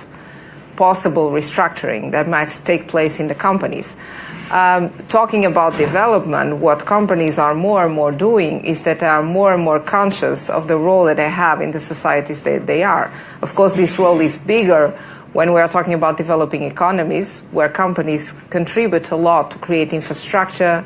possible restructuring that might take place in the companies. Talking about development, what companies are more and more doing is that they are more and more conscious of the role that they have in the societies that they are. Of course, this role is bigger when we are talking about developing economies, where companies contribute a lot to create infrastructure,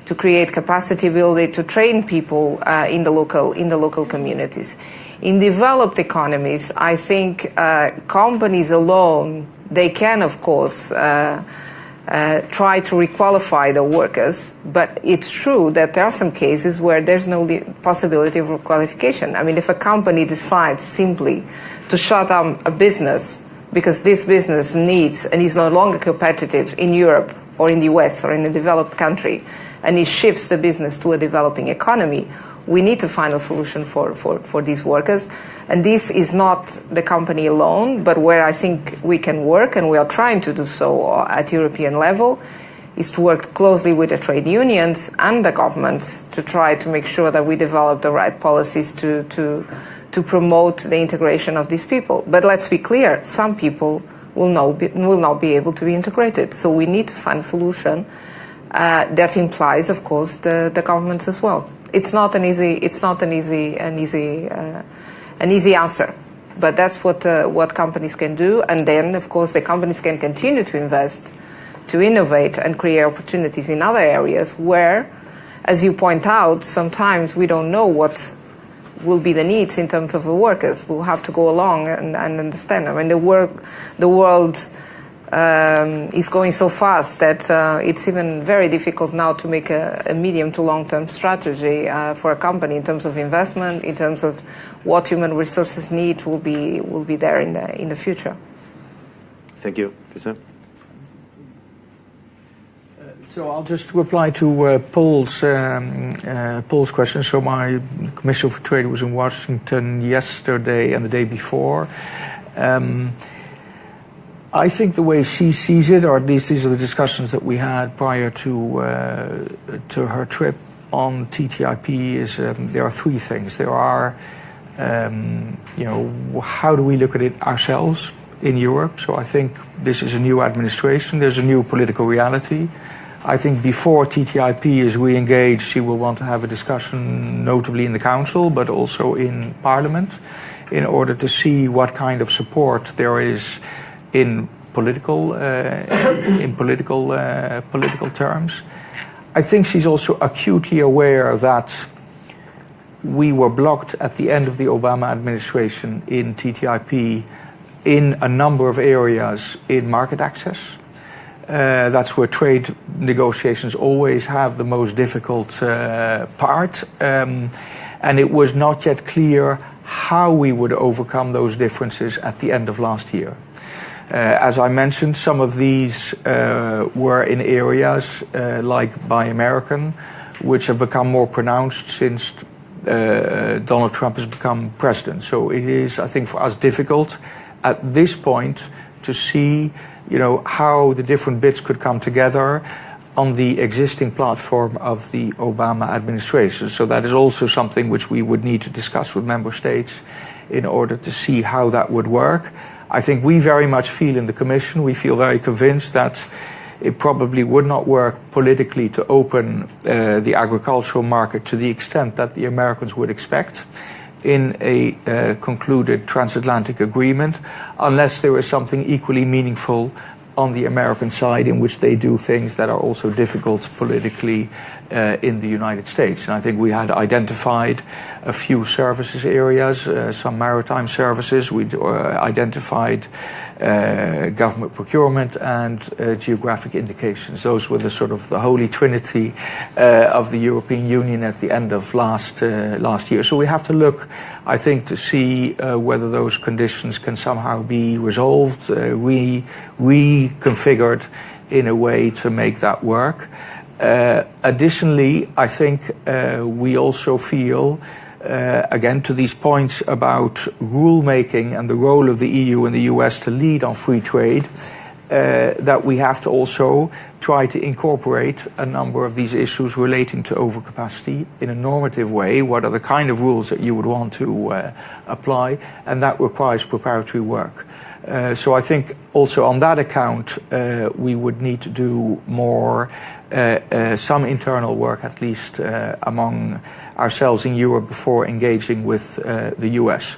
to create capacity building, to train people in the local communities. In developed economies, I think companies alone, they can, of course, try to requalify the workers, but it's true that there are some cases where there's no possibility of requalification. I mean, if a company decides simply to shut down a business because this business needs and is no longer competitive in Europe or in the US or in a developed country, and it shifts the business to a developing economy, we need to find a solution for these workers. And this is not the company alone, but where I think we can work, and we are trying to do so at European level, is to work closely with the trade unions and the governments to try to make sure that we develop the right policies to promote the integration of these people. But let's be clear, some people will not be able to be integrated. So we need to find a solution that implies, of course, the governments as well. It's not an easy answer, but that's what companies can do. And then, of course, the companies can continue to invest, to innovate, and create opportunities in other areas where, as you point out, sometimes we don't know what will be the needs in terms of the workers. We'll have to go along and understand. I mean, the world is going so fast that it's even very difficult now to make a medium to long-term strategy for a company in terms of investment, in terms of what human resources need will be there in the future. Thank you. Lisa? So I'll just reply to Paul's question. So my Commissioner for Trade was in Washington yesterday and the day before. I think the way she sees it, or at least these are the discussions that we had prior to her trip on TTIP, is there are three things. There are, how do we look at it ourselves in Europe? So I think this is a new administration. There's a new political reality. I think before TTIP is re-engaged, she will want to have a discussion, notably in the Council, but also in Parliament, in order to see what kind of support there is in political terms. I think she's also acutely aware that we were blocked at the end of the Obama administration in TTIP in a number of areas in market access. That's where trade negotiations always have the most difficult part. And it was not yet clear how we would overcome those differences at the end of last year. As I mentioned, some of these were in areas like Buy American, which have become more pronounced since Donald Trump has become president. So it is, I think, for us difficult at this point to see, how the different bits could come together on the existing platform of the Obama administration. So that is also something which we would need to discuss with member states in order to see how that would work. I think we very much feel in the Commission, we feel very convinced that it probably would not work politically to open the agricultural market to the extent that the Americans would expect in a concluded transatlantic agreement, unless there is something equally meaningful on the American side in which they do things that are also difficult politically in the United States. And I think we had identified a few services areas, some maritime services. We identified government procurement and geographic indications. Those were the sort of the holy trinity of the European Union at the end of last year. So we have to look, I think, to see whether those conditions can somehow be resolved, reconfigured in a way to make that work. Additionally, I think we also feel, again, to these points about rulemaking and the role of the EU and the US to lead on free trade, that we have to also try to incorporate a number of these issues relating to overcapacity in a normative way. What are the kind of rules that you would want to apply? And that requires preparatory work. So I think also on that account, we would need to do more, some internal work at least among ourselves in Europe before engaging with the US.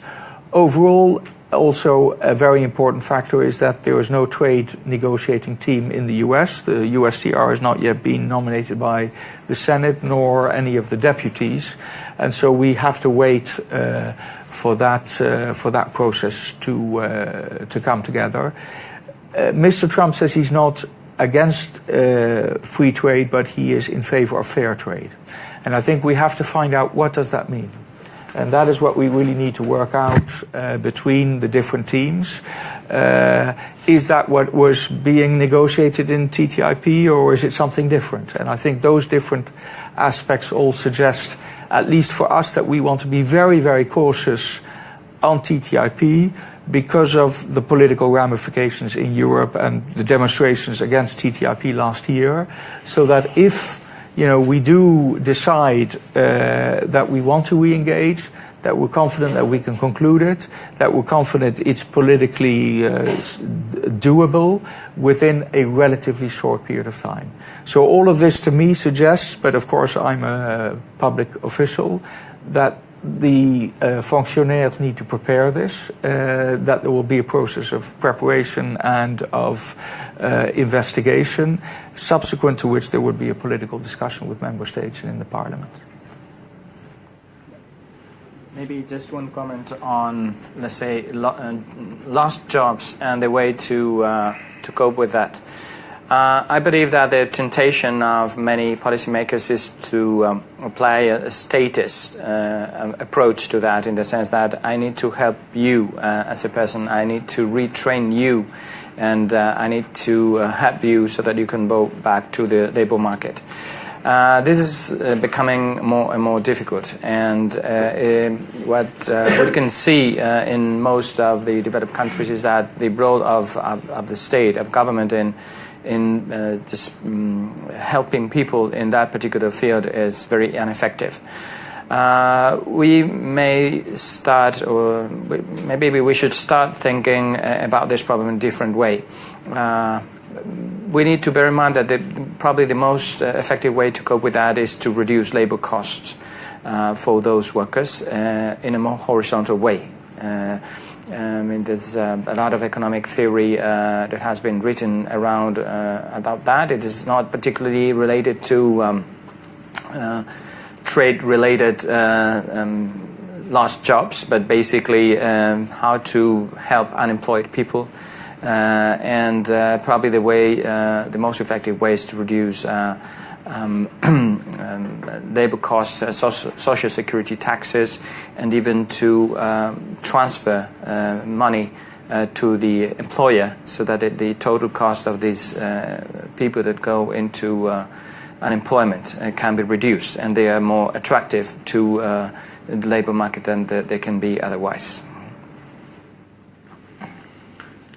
Overall, also a very important factor is that there is no trade negotiating team in the US. The USTR has not yet been nominated by the Senate nor any of the deputies. And so we have to wait for that process to come together. Mr. Trump says he's not against free trade, but he is in favor of fair trade. And I think we have to find out what does that mean. And that is what we really need to work out between the different teams. Is that what was being negotiated in TTIP, or is it something different? And I think those different aspects all suggest, at least for us, that we want to be very, very cautious on TTIP because of the political ramifications in Europe and the demonstrations against TTIP last year, so that if we do decide that we want to re-engage, that we're confident that we can conclude it, that we're confident it's politically doable within a relatively short period of time. So all of this to me suggests, but of course I'm a public official, that the fonctionnaires need to prepare this, that there will be a process of preparation and of investigation, subsequent to which there would be a political discussion with member states and in the parliament. Maybe just one comment on, let's say, lost jobs and the way to cope with that. I believe that the temptation of many policymakers is to apply a status approach to that, in the sense that I need to help you as a person, I need to retrain you, and I need to help you so that you can go back to the labor market. This is becoming more and more difficult, and what we can see in most of the developed countries is that the role of the state, of government in just helping people in that particular field is very ineffective. We may start, or maybe we should start thinking about this problem in a different way. We need to bear in mind that probably the most effective way to cope with that is to reduce labor costs for those workers in a more horizontal way. I mean, there's a lot of economic theory that has been written around about that. It is not particularly related to trade-related lost jobs, but basically how to help unemployed people. And probably the most effective way is to reduce labor costs, social security taxes, and even to transfer money to the employer, so that the total cost of these people that go into unemployment can be reduced, and they are more attractive to the labor market than they can be otherwise.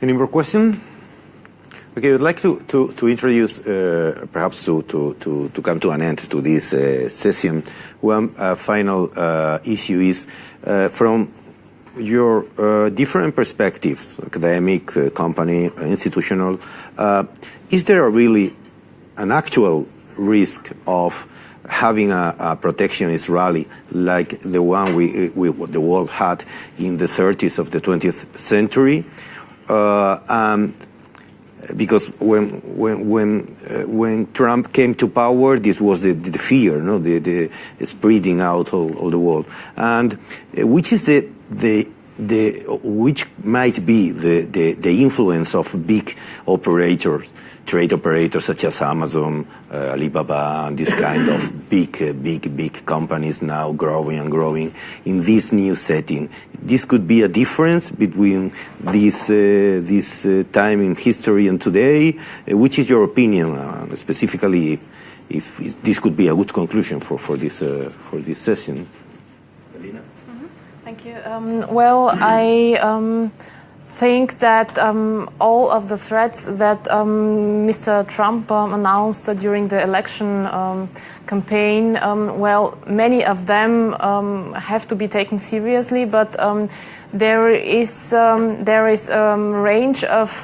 Any more questions? Okay, I'd like to introduce, perhaps to come to an end to this session. One final issue is from your different perspectives, academic, company, institutional, is there really an actual risk of having a protectionist rally like the one the world had in the 30s of the 20th century? Because when Trump came to power, this was the fear, no, the spreading out all the world, and which is which might be the influence of big operators, trade operators such as Amazon, Alibaba, and this kind of big companies now growing in this new setting. This could be a difference between this time in history and today. Which is your opinion, specifically, if this could be a good conclusion for this session? Alina? Thank you. Well, I think that all of the threats that Mr. Trump announced during the election campaign, well, many of them have to be taken seriously, but there is a range of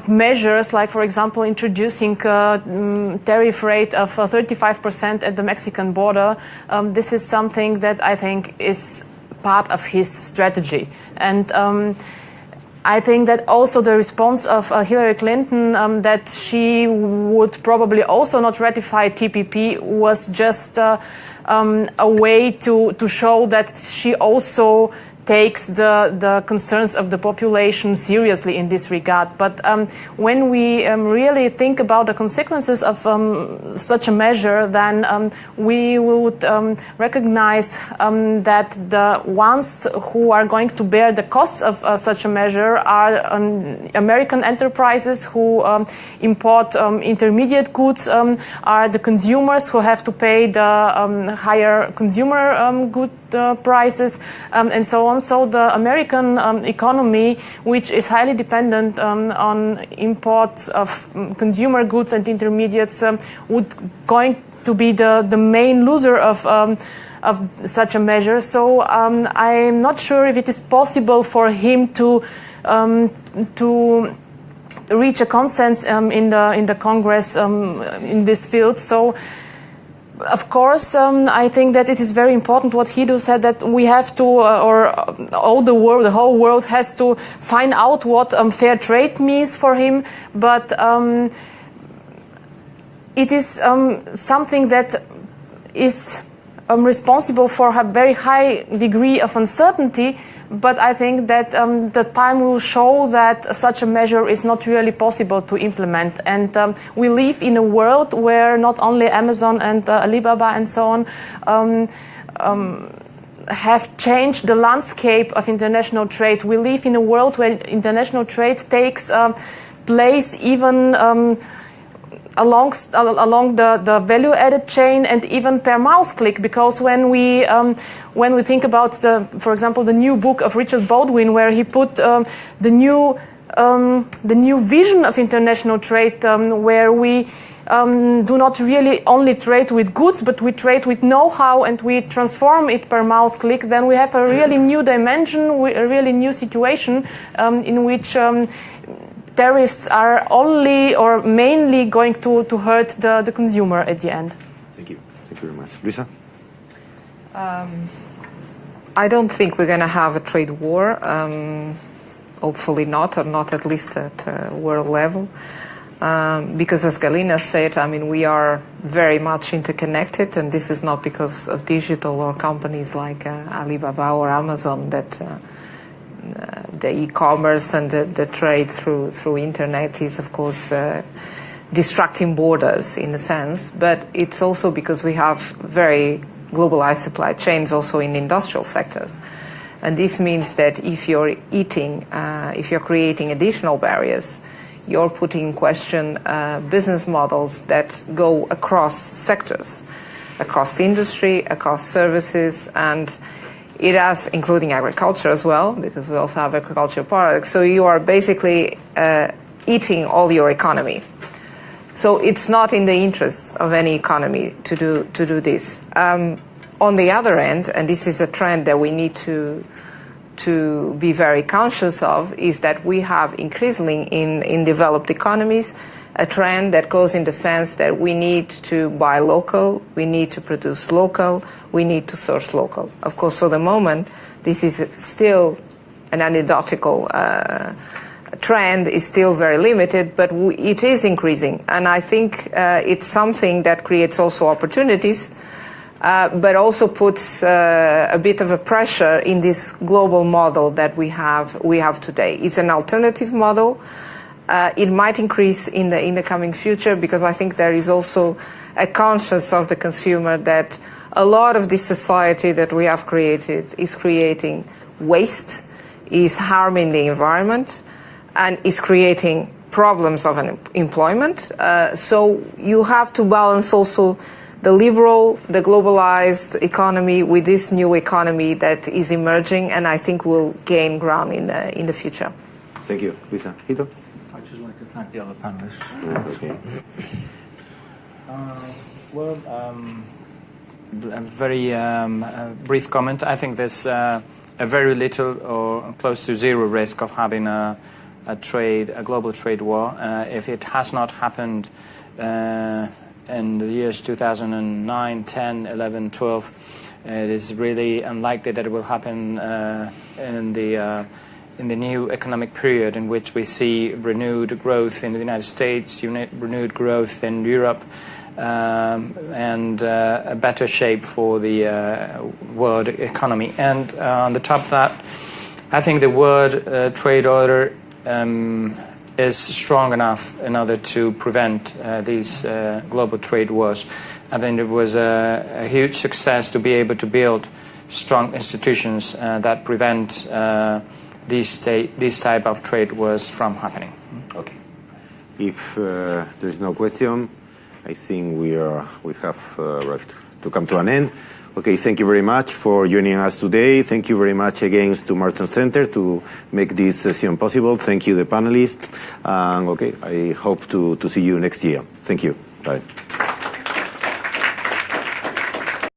measures, like, for example, introducing tariff rate of 35% at the Mexican border. This is something that I think is part of his strategy. And I think that also the response of Hillary Clinton, that she would probably also not ratify TPP, was just a way to show that she also takes the concerns of the population seriously in this regard. But when we really think about the consequences of such a measure, then we would recognize that the ones who are going to bear the costs of such a measure are American enterprises who import intermediate goods, are the consumers who have to pay the higher consumer good prices, and so on. So the American economy, which is highly dependent on imports of consumer goods and intermediates, would going to be the main loser of such a measure. So I'm not sure if it is possible for him to reach a consensus in the Congress in this field. So, of course, I think that it is very important what Hido said, that we have to, the whole world has to find out what fair trade means for him. But it is something that is responsible for a very high degree of uncertainty. But I think that the time will show that such a measure is not really possible to implement. And we live in a world where not only Amazon and Alibaba and so on have changed the landscape of international trade. We live in a world where international trade takes place even along the value-added chain and even per mouse click, because when we think about for example, the new book of Richard Baldwin, where he put the new vision of international trade, where we do not really only trade with goods, but we trade with know-how and we transform it per mouse click, then we have a really new dimension, a really new situation in which tariffs are only or mainly going to hurt the consumer at the end. Thank you. Thank you very much. Luisa? I don't think we're going to have a trade war. Hopefully not, or not at least at world level. Because as Galina said, I mean, we are very much interconnected, and this is not because of digital or companies like Alibaba or Amazon that the e-commerce and the trade through internet is, of course, distracting borders in a sense, but it's also because we have very globalized supply chains also in industrial sectors. And this means that if you're creating additional barriers, you're putting in question business models that go across sectors, across industry, across services, and it has, including agriculture as well, because we also have agricultural products. So you are basically eating all your economy. So it's not in the interest of any economy to do this. On the other end, and this is a trend that we need to be very conscious of, is that we have increasingly in developed economies a trend that goes in the sense that we need to buy local, we need to produce local, we need to source local. Of course, for the moment, this is still an anecdotal trend, is still very limited, but it is increasing. And I think it's something that creates also opportunities, but also puts a bit of a pressure in this global model that we have today. It's an alternative model. It might increase in the coming future, because I think there is also a conscience of the consumer that a lot of this society that we have created is creating waste, is harming the environment, and is creating problems of unemployment. So you have to balance also the liberal, the globalized economy with this new economy that is emerging, and I think will gain ground in the future. Thank you. Luisa. Hito? I'd just like to thank the other panelists. Okay. A very brief comment. I think there's a very little or close to zero risk of having a global trade war. If it has not happened in the years 2009, 10, 11, 12, it is really unlikely that it will happen in the new economic period, in which we see renewed growth in the United States, renewed growth in Europe, and a better shape for the world economy. And on the top of that, I think the world trade order is strong enough in order to prevent these global trade wars. I think it was a huge success to be able to build strong institutions that prevent these type of trade wars from happening. Okay. If there is no question, I think we have to come to an end. Okay, thank you very much for joining us today. Thank you very much again to Martens Centre to make this session possible. Thank you, the panelists. Okay, I hope to see you next year. Thank you. Bye.